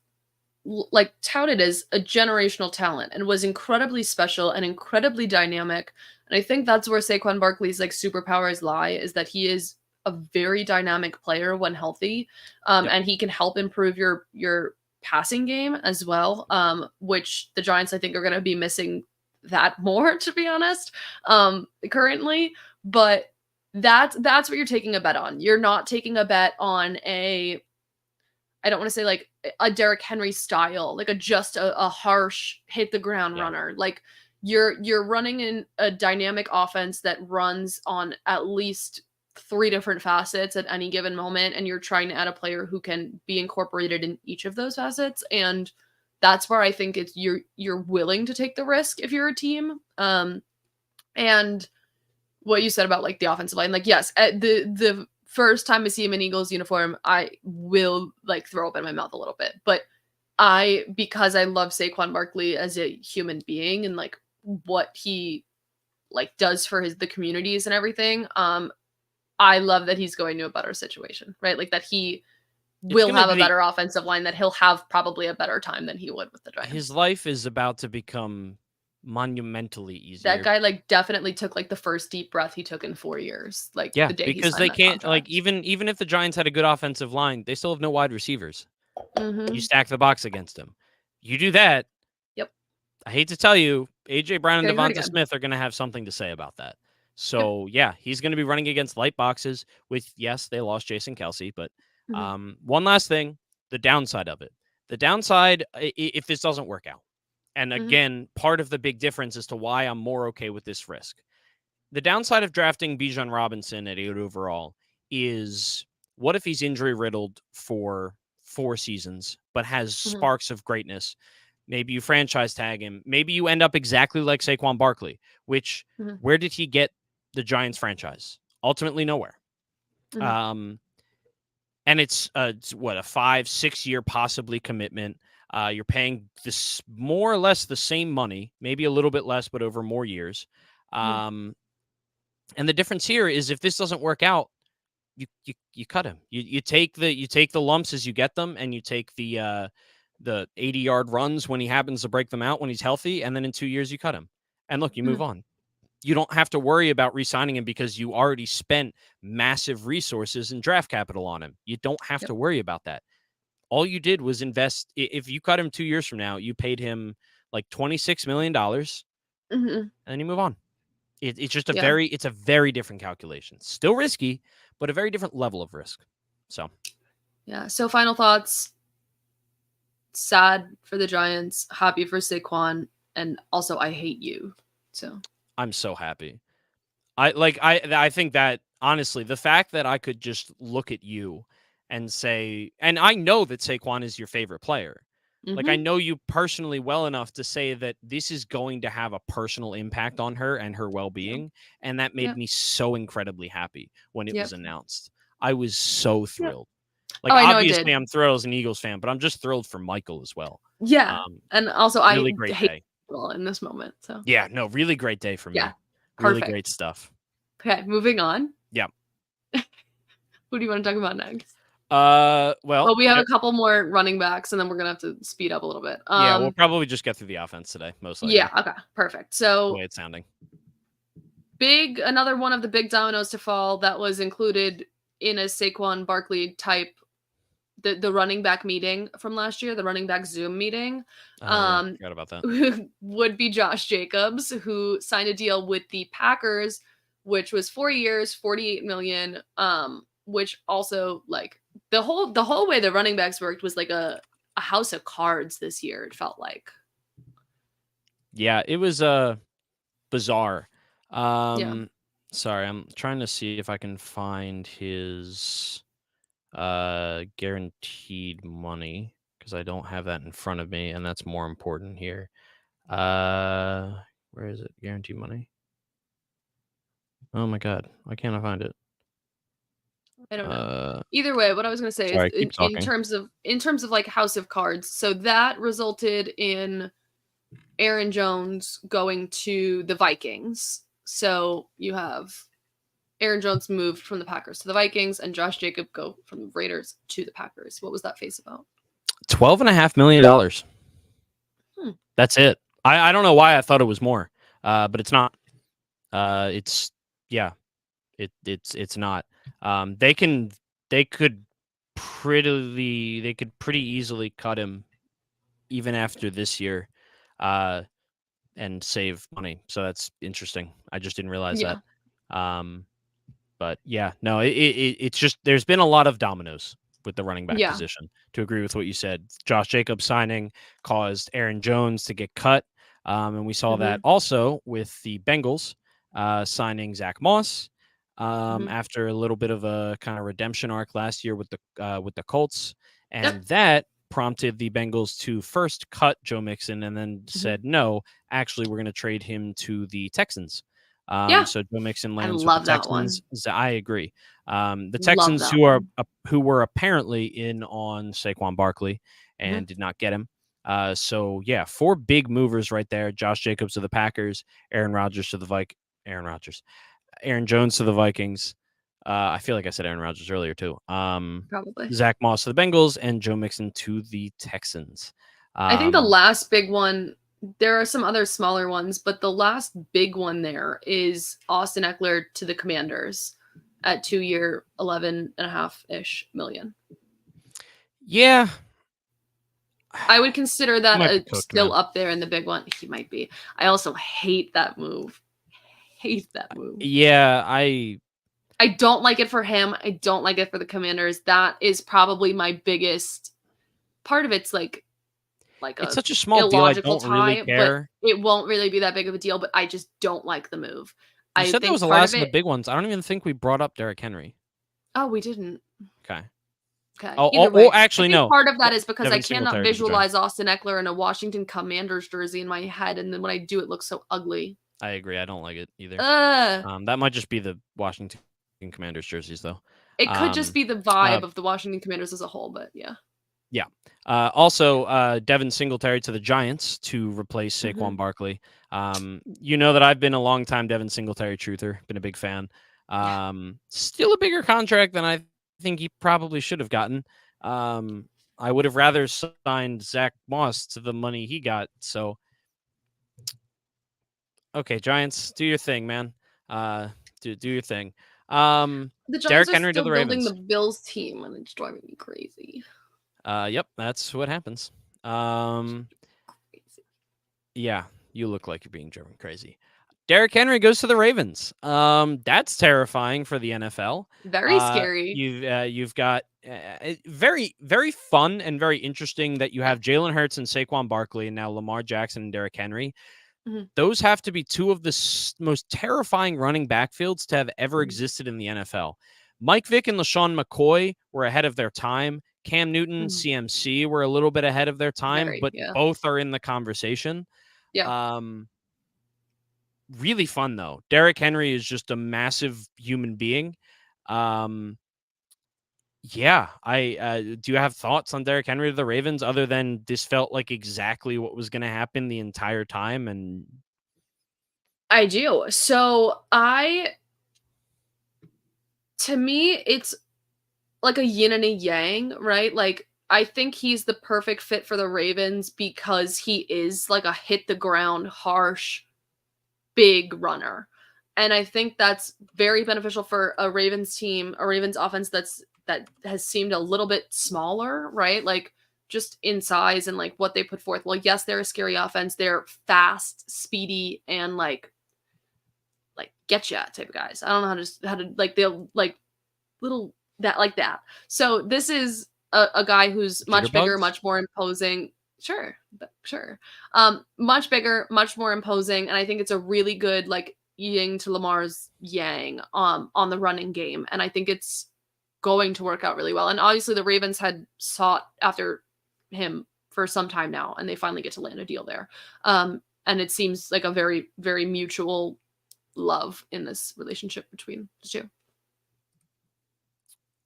like touted as a generational talent and was incredibly special and incredibly dynamic. And I think that's where Saquon Barkley's like superpowers lie, is that he is a very dynamic player when healthy. And he can help improve your passing game as well. Which the Giants, I think, are going to be missing that more, to be honest, currently. But that's what you're taking a bet on. You're not taking a bet on I don't want to say like a Derrick Henry style, like a harsh hit the ground runner. Like you're running in a dynamic offense that runs on at least 3 different facets at any given moment, and you're trying to add a player who can be incorporated in each of those facets. And that's where I think it's you're willing to take the risk if you're a team. And what you said about like the offensive line, like yes, the first time I see him in Eagles uniform, I will like throw up in my mouth a little bit. But because I love Saquon Barkley as a human being and like what he like does for the communities and everything, I love that he's going to a better situation, right? Like that he will have a better offensive line, that he'll have probably a better time than he would with the Giants. His life is about to become monumentally easier. That guy like definitely took like the first deep breath he took in 4 years. Like yeah, the day because they can't like even if the Giants had a good offensive line, they still have no wide receivers. You stack the box against them. You do that. Yep. I hate to tell you, AJ Brown and Devonta Smith are going to have something to say about that. So yeah, he's going to be running against light boxes with, yes, they lost Jason Kelce, but one last thing, the downside of it. The downside, if this doesn't work out, and again, part of the big difference as to why I'm more okay with this risk. The downside of drafting Bijan Robinson at 8 overall is, what if he's injury riddled for 4 seasons, but has Mhm. sparks of greatness. Maybe you franchise tag him. Maybe you end up exactly like Saquon Barkley, which Mhm. where did he get the Giants franchise? Ultimately, nowhere. Mhm. And it's what, a 5-6 year possibly commitment. You're paying this more or less the same money, maybe a little bit less, but over more years. Mhm. And the difference here is if this doesn't work out, you cut him. You take the lumps as you get them, and you take the 80-yard runs when he happens to break them out when he's healthy, and then in 2 years you cut him. And look, you move Mhm. on. You don't have to worry about re-signing him because you already spent massive resources and draft capital on him. You don't have Yep. to worry about that. All you did was invest. If you cut him 2 years from now, you paid him like $26 million, and Mhm. then you move on. It's just Yeah. it's a very different calculation. Still risky, but a very different level of risk. So Yeah. So final thoughts. Sad for the Giants, happy for Saquon, and also I hate you. So I'm so happy. I think that honestly, the fact that I could just look at you and say, and I know that Saquon is your favorite player. Like, I Mhm. know you personally well enough to say that this is going to have a personal impact on her and her Yep. well-being, and that made Yep. me so incredibly happy when it was Yep. announced. I was so Yep. thrilled. Like, Oh, I know it obviously, did. I'm thrilled as an Eagles fan, but I'm just thrilled for Michael as well. Yeah. Um, And also I really great hate day. football in this moment. So Yeah, no, really great day for yeah. me. Really great Perfect. stuff. Okay, moving on. Yeah. Who do you want to talk about next? Well, Well, we have a couple more running backs, and then we're gonna have to speed up a little bit. yeah, we'll probably just get through the offense today, most likely. Yeah, okay, perfect. The way So it's sounding. another one of the big dominoes to fall that was included in a Saquon Barkley type, the running back meeting from last year, the running back Zoom meeting, Oh yeah, forgot about that. would be Josh Jacobs, who signed a deal with the Packers, which was 4 years, 48 million. Which also like the whole way the running backs worked was like a house of cards this year. It felt like, Yeah, it was bizarre. yeah. Sorry, I'm trying to see if I can find his guaranteed money because I don't have that in front of me, and that's more important here. Where is it? Guaranteed money. Oh my god, why can't I find it? I don't know. Uh, Either way, what I was gonna say is Sorry, keep in talking. terms of like house of cards, so that resulted in Aaron Jones going to the Vikings. So you have Aaron Jones moved from the Packers to the Vikings, and Josh Jacob go from the Raiders to the Packers. What was that face about? $12.5 million. Hmm. That's it. I don't know why I thought it was more, but it's not. It's yeah, it's not. They could pretty easily cut him even after this year, and save money. So that's interesting. I just didn't realize that. Yeah. But yeah, no, it's just there's been a lot of dominoes with the running back Yeah. position. To agree with what you said, Josh Jacobs signing caused Aaron Jones to get cut, and we saw that Mhm. also with the Bengals signing Zach Moss Mhm. after a little bit of a kind of redemption arc last year with the Colts, Yep. and that prompted the Bengals to first cut Joe Mixon and then Mhm. said, no, actually, we're going to trade him to the Texans. Yeah. So Joe Mixon I lands with the love that Texans. one. I agree. The Love Texans, that one. who were apparently in on Saquon Barkley Mhm. and did not get him. So yeah, 4 big movers right there. Josh Jacobs to the Packers, Aaron Jones to the Vikings. I feel like I said Aaron Rodgers earlier too. Probably. Zach Moss to the Bengals and Joe Mixon to the Texans. I think the last big one, there are some other smaller ones, but the last big one there is Austin Eckler to the Commanders at 2-year, 11.5-ish million. Yeah, I would consider he might be that cooked, still man. up there in the big one. He might be. I also hate that move. Hate that move. Yeah, I don't like it for him. I don't like it for the Commanders. That is probably my biggest part of it's like it's a such a small deal. I illogical don't really tie, but care. it won't really be that big of a deal, but I just don't like the move. You I said that was think the part of last of the it. big ones. I don't even think we brought up Derrick Henry. Oh, we didn't. Okay. Okay. Oh, Either oh, way, oh, actually, I think no. part of that is because I Devin cannot Singletary to the visualize Giants. Austin Eckler in a Washington Commanders jersey in my head, and then when I do, it looks so ugly. I agree. I don't like it either. Uh, That might just be the Washington Commanders jerseys, though. it could just Um, be the vibe of the Washington Commanders as a whole, but yeah. Yeah. Also, Devin Singletary to the Giants to replace Saquon Mhm. Barkley. You know that I've been a long-time Devin Singletary truther, been a big fan. Still a bigger contract than I think he probably should have gotten. I would have rather signed Zach Moss to the money he got. So, okay, Giants, do your thing, man. Do your thing. The Giants Derrick are Henry to still the building the Ravens. Bills team, and it's driving me crazy. Yep, that's what happens. Crazy. Yeah, you look like you're being driven crazy. Derrick Henry goes to the Ravens. That's terrifying for the NFL. Very scary. You've got very very fun and very interesting that you have Jalen Hurts and Saquon Barkley and now Lamar Jackson and Derrick Henry. Mhm. Those have to be two of the most terrifying running backfields to have ever Mhm. existed in the NFL. Mike Vick and LaShawn McCoy were ahead of their time. Cam Newton, Mhm. CMC were a little bit ahead of their time, Very, but yeah. both are in the conversation. Yeah. Really fun though. Derrick Henry is just a massive human being. Yeah, I do you have thoughts on Derrick Henry to the Ravens other than this felt like exactly what was going to happen the entire time? And I do. So to me, it's like a yin and a yang, right? Like, I think he's the perfect fit for the Ravens because he is like a hit the ground, harsh, big runner. And I think that's very beneficial for a Ravens team, a Ravens offense that has seemed a little bit smaller, right? Like just in size and like what they put forth. Well, yes, they're a scary offense. They're fast, speedy, and like get ya type of guys. I don't know how to like they'll like little that like that. So this is a guy who's much bigger, jitterbugs? much more imposing. Sure, sure. Much bigger, much more imposing, and I think it's a really good like yin to Lamar's yang on the running game, and I think it's going to work out really well. And obviously, the Ravens had sought after him for some time now, and they finally get to land a deal there. And it seems like a very, very mutual love in this relationship between the two.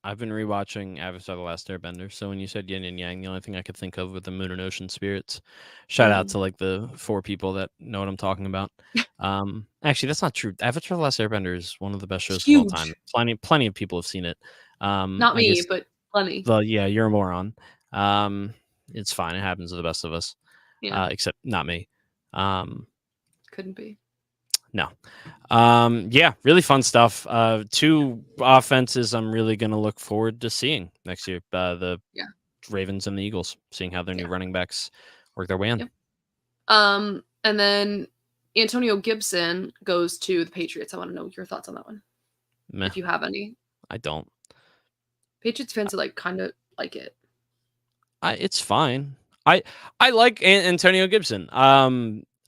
I've been rewatching Avatar: The Last Airbender, so when you said yin and yang, the only thing I could think of were the moon and ocean spirits. Shout out to like the 4 people that know what I'm talking about. Actually, that's not true. Avatar: The Last Airbender is one of the best shows of all time. Huge. Plenty of people have seen it. Not I me, guess, but plenty. well, yeah, you're a moron. It's fine. It happens to the best of us, Yeah, except not me. couldn't be. No. Yeah, really fun stuff. 2 offenses I'm really going to look forward to seeing next year. The Yeah. Ravens and the Eagles, seeing how their new Yeah. running backs work their way in. Yep. And then Antonio Gibson goes to the Patriots. I want to know your thoughts on that one, Meh, if you have any. I don't. Patriots fans are like kind of like it. It's fine. I like Antonio Gibson.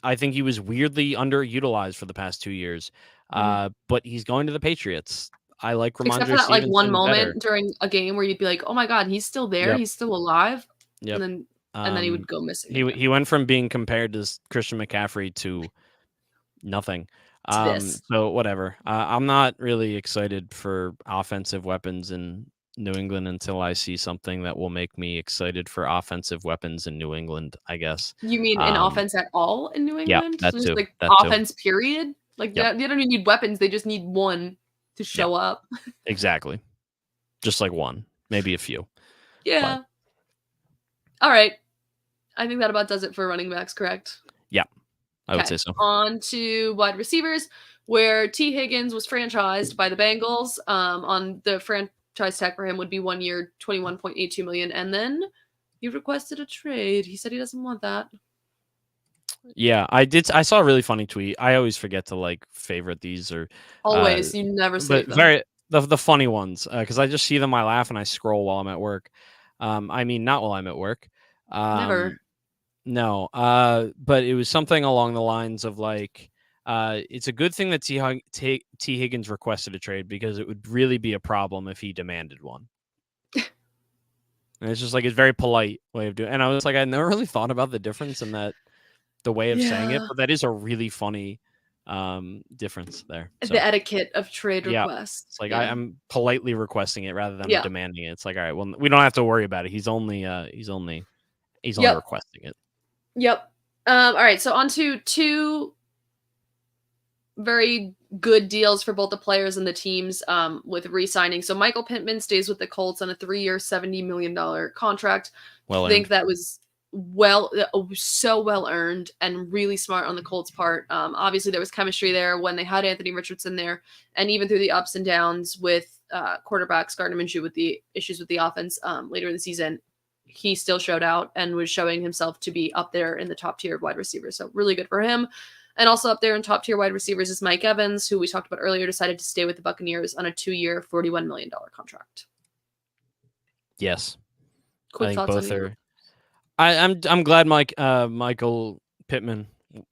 I think he was weirdly underutilized for the past 2 years. But he's going to the Patriots. I like Except for Ramondre that like one Stevenson better. moment during a game where you'd be like, "Oh my god, he's still there. Yep. He's still alive." Yep. And then he would go missing. He went from being compared to Christian McCaffrey to nothing. To this. So whatever. I'm not really excited for offensive weapons in New England until I see something that will make me excited for offensive weapons in New England, I guess. You mean in offense at all in New Yeah, England? that So just too. like That too. offense, period. Like Yep. they don't even need weapons; they just need one to show up. Exactly. Just like one, maybe a few. Yeah. All right. I think that about does it for running backs, correct? Yeah, I would Okay. say so. On to wide receivers, where T. Higgins was franchised by the Bengals. On the franchise tag for him would be 1 year, $21.82 million, and then he requested a trade. He said he doesn't want that. Yeah, I did. I saw a really funny tweet. I always forget to like favorite these or Always, you never but save them. very the funny ones because I just see them, I laugh and I scroll while I'm at work. I mean, not while I'm at work. Never. No. But it was something along the lines of like, it's a good thing that T. Higgins requested a trade because it would really be a problem if he demanded one. And it's just like, it's very polite way of doing it. And I was like, I never really thought about the difference in that, the way of saying it, Yeah. but that is a really funny difference there. So The etiquette of trade yeah, requests. it's like Yeah. I'm politely requesting it rather than Yeah. demanding it. It's like, all right, well, we don't have to worry about it. He's only Yep. requesting it. Yep. All right. So on to two very good deals for both the players and the teams with re-signing. So Michael Pittman stays with the Colts on a 3-year, $70 million contract. Well I think earned. that was so well earned and really smart on the Colts' part. Obviously, there was chemistry there when they had Anthony Richardson there, and even through the ups and downs with quarterbacks, Gardner Minshew with the issues with the offense later in the season, he still showed out and was showing himself to be up there in the top tier of wide receivers. So really good for him. And also up there in top tier wide receivers is Mike Evans, who we talked about earlier, decided to stay with the Buccaneers on a 2-year, $41 million contract. Yes. Quick I think thoughts both on you. are. I'm glad Michael Pittman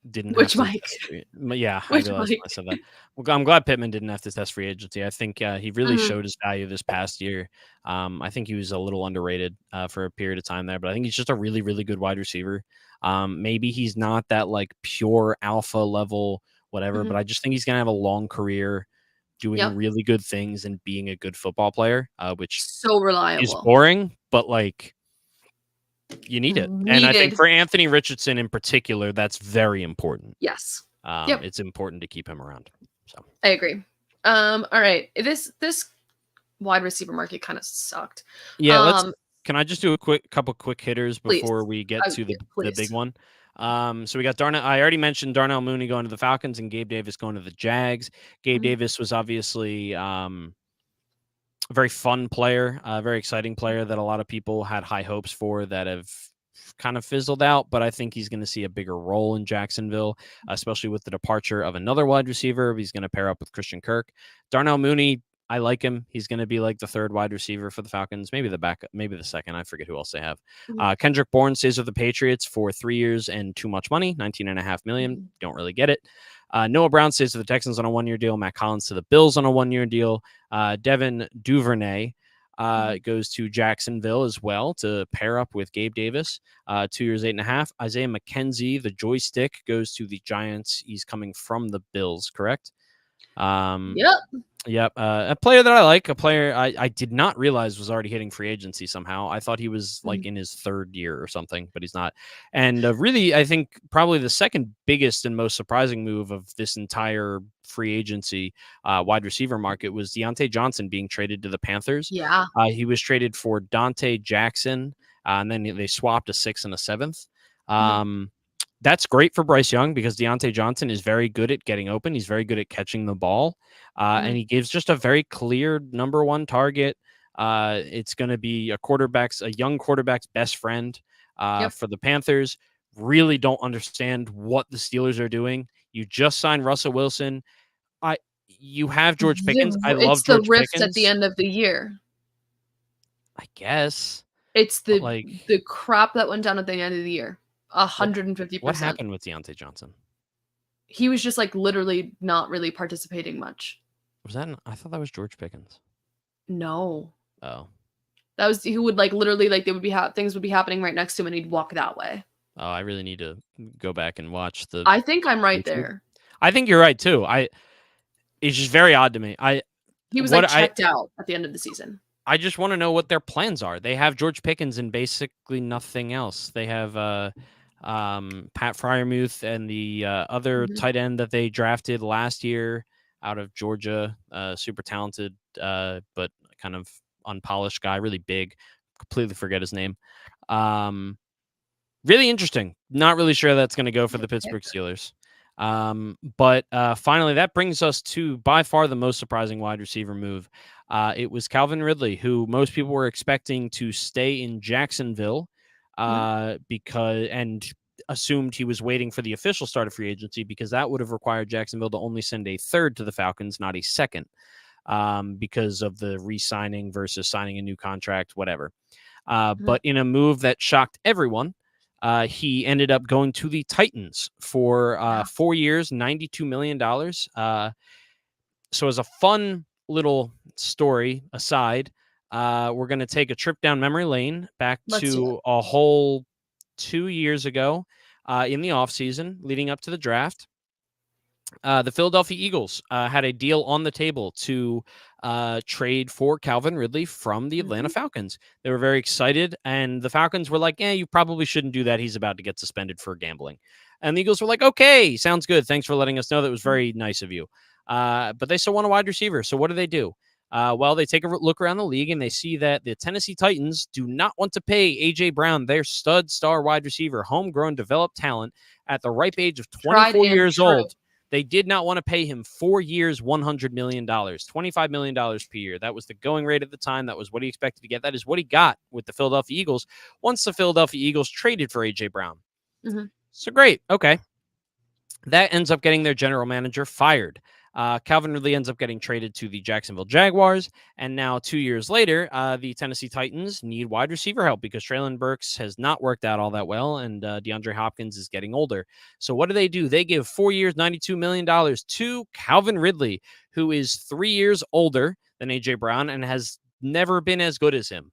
didn't Which have to Mike? test free. Yeah, Which I realized Mike? when I said that. Well, I'm glad Pittman didn't have to test free agency. I think he really Mhm. showed his value this past year. I think he was a little underrated for a period of time there, but I think he's just a really, really good wide receiver. Maybe he's not that like pure alpha level, whatever, Mhm. but I just think he's gonna have a long career doing Yep. really good things and being a good football player, which So is reliable. boring, but like you need it. And I think Needed. for Anthony Richardson in particular, that's very important. Yes. Yep. It's important to keep him around. So I agree. All right. This wide receiver market kind of sucked. yeah, can I just do a couple quick hitters Please. before we get to Yeah, the big please. one? So we got I already mentioned Darnell Mooney going to the Falcons and Gabe Davis going to the Jags. Gabe Mhm. Davis was obviously a very fun player, a very exciting player that a lot of people had high hopes for that have kind of fizzled out, but I think he's going to see a bigger role in Jacksonville, especially with the departure of another wide receiver. He's going to pair up with Christian Kirk. Darnell Mooney, I like him. He's going to be like the third wide receiver for the Falcons, maybe the backup, maybe the second. I forget who else they have. Mhm. Kendrick Bourne stays with the Patriots for 3 years and too much money, $19.5 million. Mhm. Don't really get it. Noah Brown stays to the Texans on a 1-year deal. Matt Collins to the Bills on a 1-year deal. Devin Duvernay goes to Jacksonville as well to pair up with Gabe Davis. 2 years, 8.5. Isaiah McKenzie, the joystick, goes to the Giants. He's coming from the Bills, correct? Yep. Yep. A player that I like, a player I did not realize was already hitting free agency somehow. I thought he was like in his third year or something, but he's not. And really, I think probably the second biggest and most surprising move of this entire free agency wide receiver market was Deontay Johnson being traded to the Panthers. Yeah. He was traded for Dante Jackson, and then they swapped a 6th and a 7th. That's great for Bryce Young because Deontay Johnson is very good at getting open. He's very good at catching the ball. And he gives just a very clear number one target. It's going to be a young quarterback's best friend for the Panthers. Really don't understand what the Steelers are doing. You just signed Russell Wilson. You have George Pickens. I love It's the George rift at the Pickens. end of the year. I guess. It's But the crap that went down at the end of the year. 150%. What happened with Deontay Johnson? He was just like literally not really participating much. I thought that was George Pickens. No. Oh. That was he would like literally like they would be things would be happening right next to him and he'd walk that way. Oh, I really need to go back and watch the. I think I'm right YouTube. there. I think you're right too. It's just very odd to me. He was like checked out at the end of the season. I just want to know what their plans are. They have George Pickens and basically nothing else. They have Pat Fryermuth and the other tight end that they drafted last year out of Georgia. Super talented, but kind of unpolished guy, really big. Completely forget his name. Really interesting. Not really sure that's going to go for the Pittsburgh Steelers. But finally, that brings us to by far the most surprising wide receiver move. It was Calvin Ridley, who most people were expecting to stay in Jacksonville because assumed he was waiting for the official start of free agency because that would have required Jacksonville to only send a third to the Falcons, not a second, because of the re-signing versus signing a new contract, whatever. But in a move that shocked everyone, he ended up going to the Titans for 4 years, $92 million. So as a fun little story aside, we're going to take a trip down memory lane back Let's do to a whole 2 years ago in the offseason leading up to the draft. The Philadelphia Eagles had a deal on the table to trade for Calvin Ridley from the Atlanta Falcons. They were very excited, and the Falcons were like, you probably shouldn't do that. He's about to get suspended for gambling. And the Eagles were like, okay, sounds good. Thanks for letting us know. That was very nice of you. But they still want a wide receiver. So what do? Well, they take a look around the league and they see that the Tennessee Titans do not want to pay A.J. Brown, their stud star wide receiver, homegrown, developed talent at the ripe age of 24 years old. They did not want to pay him 4 years, $100 million, $25 million per year. That was the going rate at the time. That was what he expected to get. That is what he got with the Philadelphia Eagles once the Philadelphia Eagles traded for A.J. Brown. So great. Okay. That ends up getting their general manager fired. Calvin Ridley ends up getting traded to the Jacksonville Jaguars. And now 2 years later, the Tennessee Titans need wide receiver help because Treylon Burks has not worked out all that well. And DeAndre Hopkins is getting older. So what do? They give 4 years, $92 million to Calvin Ridley, who is 3 years older than A.J. Brown and has never been as good as him.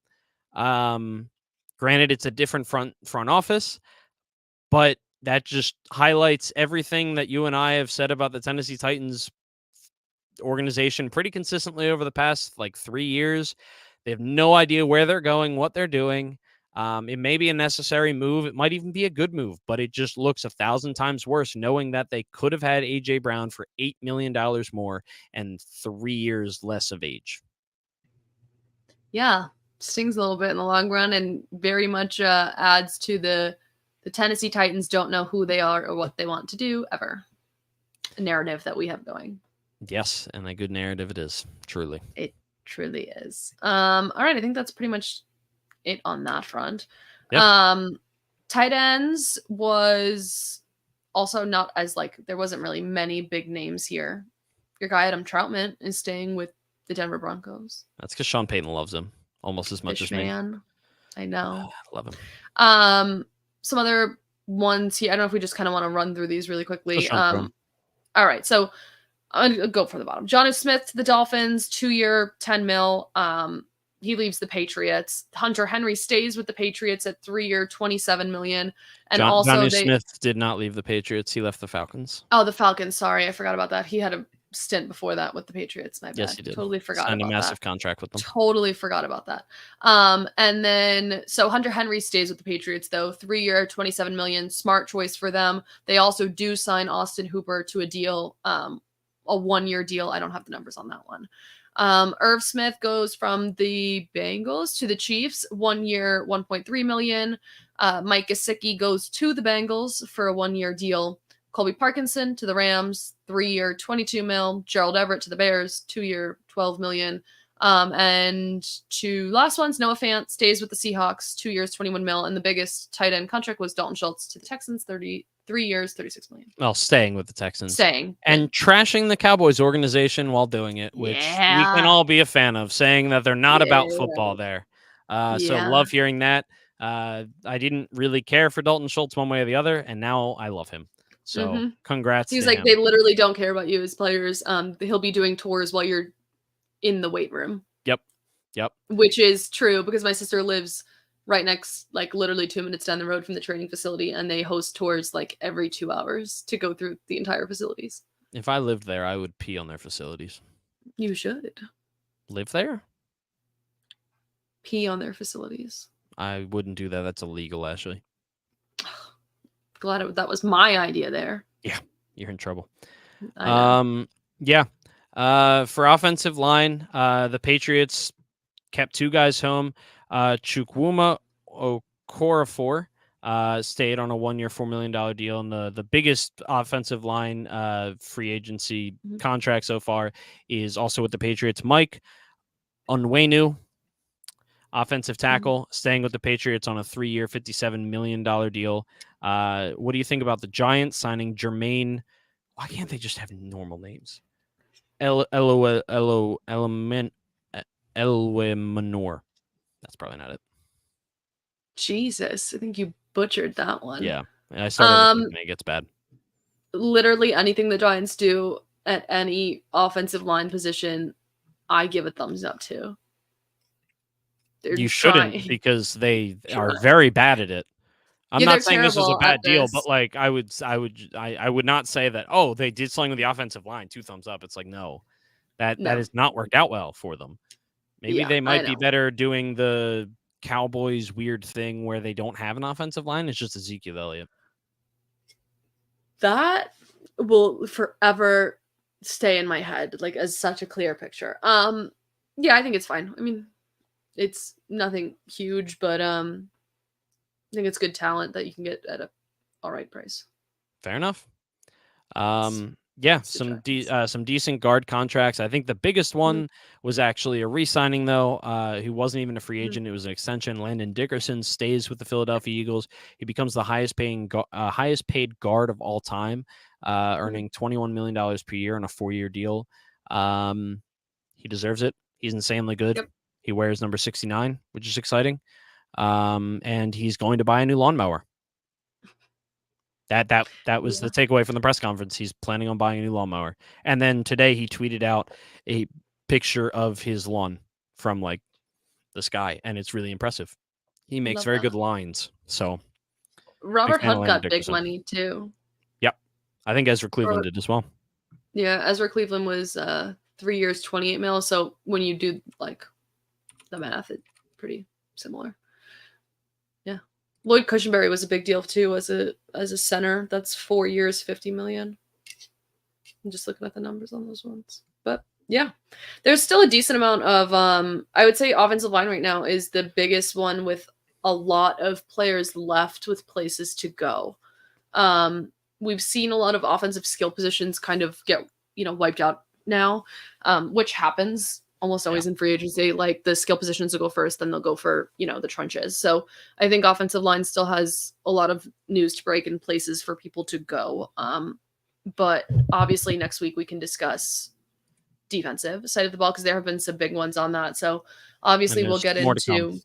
Granted, it's a different front office, but that just highlights everything that you and I have said about the Tennessee Titans organization pretty consistently over the past 3 years. They have no idea where they're going, what they're doing. It may be a necessary move. It might even be a good move, but it just looks 1,000 times worse knowing that they could have had A.J. Brown for $8 million more and 3 years less of age. Yeah, stings a little bit in the long run and very much adds to the Tennessee Titans don't know who they are or what they want to do ever. A narrative that we have going. Yes, and a good narrative it is, truly. It truly is. All right, I think that's pretty much it on that front. Yeah. Tight ends was also not as there wasn't really many big names here. Your guy Adam Troutman is staying with the Denver Broncos. That's because Sean Payton loves him almost as much as me. I know. I love him. Some other ones here. I don't know if we just kind of want to run through these really quickly. All right, so I'm gonna go for the bottom. Jonnu Smith to the Dolphins, 2-year, $10 million. He leaves the Patriots. Hunter Henry stays with the Patriots at 3-year, $27 million. And Jonnu Smith did not leave the Patriots. He left the Falcons. Oh, the Falcons. Sorry, I forgot about that. He had a stint before that with the Patriots. My bad. Yes, he did. Totally forgot Signed about a massive that. contract with them. Totally forgot about that. And then so Hunter Henry stays with the Patriots though, 3-year, $27 million. Smart choice for them. They also do sign Austin Hooper to a deal, a 1-year deal. I don't have the numbers on that one. Irv Smith goes from the Bengals to the Chiefs, 1 year, $1.3 million. Mike Gesicki goes to the Bengals for a 1-year deal. Colby Parkinson to the Rams, 3-year, $22 million. Gerald Everett to the Bears, 2-year, $12 million. And 2 last ones, Noah Fant stays with the Seahawks, 2 years, $21 million. And the biggest tight end contract was Dalton Schultz to the Texans, 3 years, $36 million. Well, staying with the Texans. Staying. And trashing the Cowboys organization while doing it, which we can all be a fan of, saying that they're not about football there. So love hearing that. I didn't really care for Dalton Schultz one way or the other, and now I love him. So congrats. He's like, they literally don't care about you as players. He'll be doing tours while you're in the weight room. Yep. Which is true because my sister lives right next, literally 2 minutes down the road from the training facility, and they host tours every 2 hours to go through the entire facilities. If I lived there, I would pee on their facilities. You should. Live there? Pee on their facilities. I wouldn't do that. That's illegal, Ashley. Glad that was my idea there. Yeah, you're in trouble. Yeah. For offensive line, the Patriots kept 2 guys home. Chukwuma Okorafor stayed on a 1-year, $4 million deal. And the biggest offensive line free agency contract so far is also with the Patriots. Mike Onwenu, offensive tackle, staying with the Patriots on a 3-year, $57 million deal. What do you think about the Giants signing Jermaine? Why can't they just have normal names? Elway-Manor. That's probably not it. Jesus, I think you butchered that one. Yeah, I started thinking it gets bad. Literally anything the Giants do at any offensive line position, I give a thumbs up to. They're You shouldn't, trying. because they are Trying. very bad at it. I'm Yeah, they're not saying this is a terrible at bad deal, this. but like I would not say that, oh, they did something with the offensive line, 2 thumbs up. It's like, no. That No. has not worked out well for them. Maybe Yeah, they I might be know. better doing the Cowboys weird thing where they don't have an offensive line. It's just Ezekiel Elliott. That will forever stay in my head, like, as such a clear picture. Yeah, I think it's fine. I mean, it's nothing huge, but I think it's good talent that you can get at a all right price. Fair enough. It's Yeah, subjective. some decent guard contracts. I think the biggest one was actually a re-signing, though. He wasn't even a free Mhm. agent; it was an extension. Landon Dickerson stays with the Philadelphia Eagles. He becomes the highest paid guard of all time, earning $21 million per year on a 4-year deal. He deserves it. He's insanely good. Yep. He wears number 69, which is exciting. And he's going to buy a new lawnmower. That was the takeaway from the press conference. He's planning on buying a new lawnmower. And then today he tweeted out a picture of his lawn from like the sky, and it's really impressive. He makes Love very that. good lines. So Robert fan of Hunt Landon got big Dickerson. money too. Yep. I think Ezra Cleveland did as well. Yeah, Ezra Cleveland was 3 years, 28 mil. So when you do like the math, it's pretty similar. Yeah. Lloyd Cushenberry was a big deal too as a center. That's 4 years, 50 million. I'm just looking at the numbers on those ones. But yeah, there's still a decent amount of I would say offensive line right now is the biggest one with a lot of players left with places to go. We've seen a lot of offensive skill positions kind of get, wiped out now, which happens almost always in free agency. Like the skill positions will go first, then they'll go for, the trenches. So I think offensive line still has a lot of news to break and places for people to go. But obviously next week we can discuss defensive side of the ball because there have been some big ones on that. So obviously we'll get into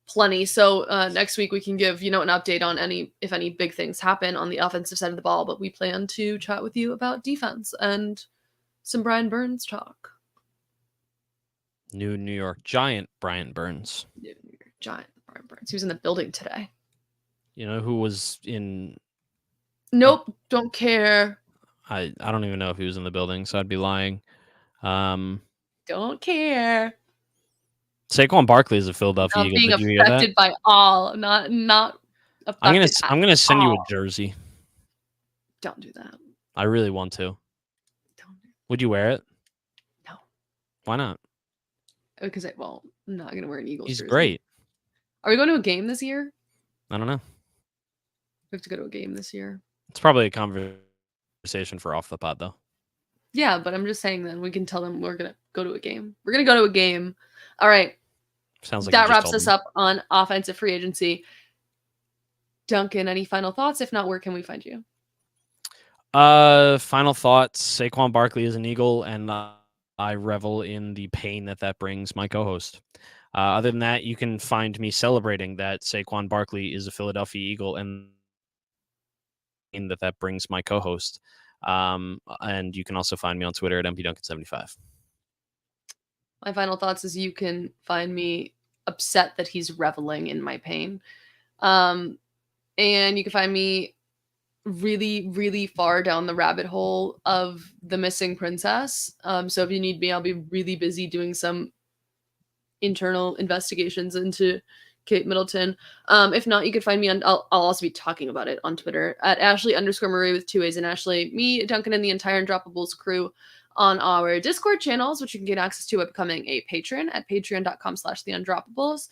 plenty. So next week we can give, an update on if any big things happen on the offensive side of the ball, but we plan to chat with you about defense and some Brian Burns talk. New York Giant Brian Burns. New York Giant Brian Burns. He was in the building today. You know who was in? Nope, don't care. I don't even know if he was in the building, so I'd be lying. Don't care. Saquon Barkley is a Philadelphia Eagle. Being Did you hear that? affected by all, not affected. I'm gonna send you a jersey. Don't do that. I really want to. Don't. Would you wear it? No. Why not? Because I'm not gonna wear an Eagles He's jersey. great. Are we going to a game this year? I don't know. We have to go to a game this year. It's probably a conversation for off the pod, though. Yeah, but I'm just saying then we can tell them we're gonna go to a game. We're gonna go to a game. All right. Sounds like that wraps us up on offensive free agency. Duncan, any final thoughts? If not, where can we find you? Final thoughts. Saquon Barkley is an Eagle, and I revel in the pain that brings my co-host. Other than that, you can find me celebrating that Saquon Barkley is a Philadelphia Eagle, and that brings my co-host. And you can also find me on Twitter at mpduncan75. My final thoughts is you can find me upset that he's reveling in my pain. And you can find me really, really far down the rabbit hole of the missing princess. So if you need me, I'll be really busy doing some internal investigations into Kate Middleton. If not, you can find me on, I'll also be talking about it on Twitter at Ashley_Marie with 2 A's and Ashley, me, Duncan, and the entire Undroppables crew on our Discord channels, which you can get access to by becoming a patron at patreon.com/theundroppables.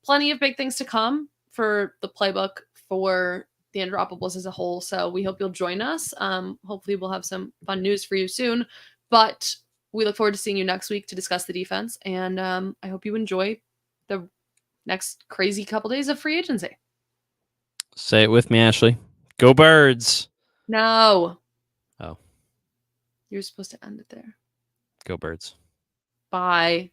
Plenty of big things to come for the playbook for the Undroppables as a whole. So we hope you'll join us. Hopefully we'll have some fun news for you soon, but we look forward to seeing you next week to discuss the defense. And I hope you enjoy the next crazy couple days of free agency. Say it with me, Ashley. Go Birds. No. Oh. You're supposed to end it there. Go Birds. Bye.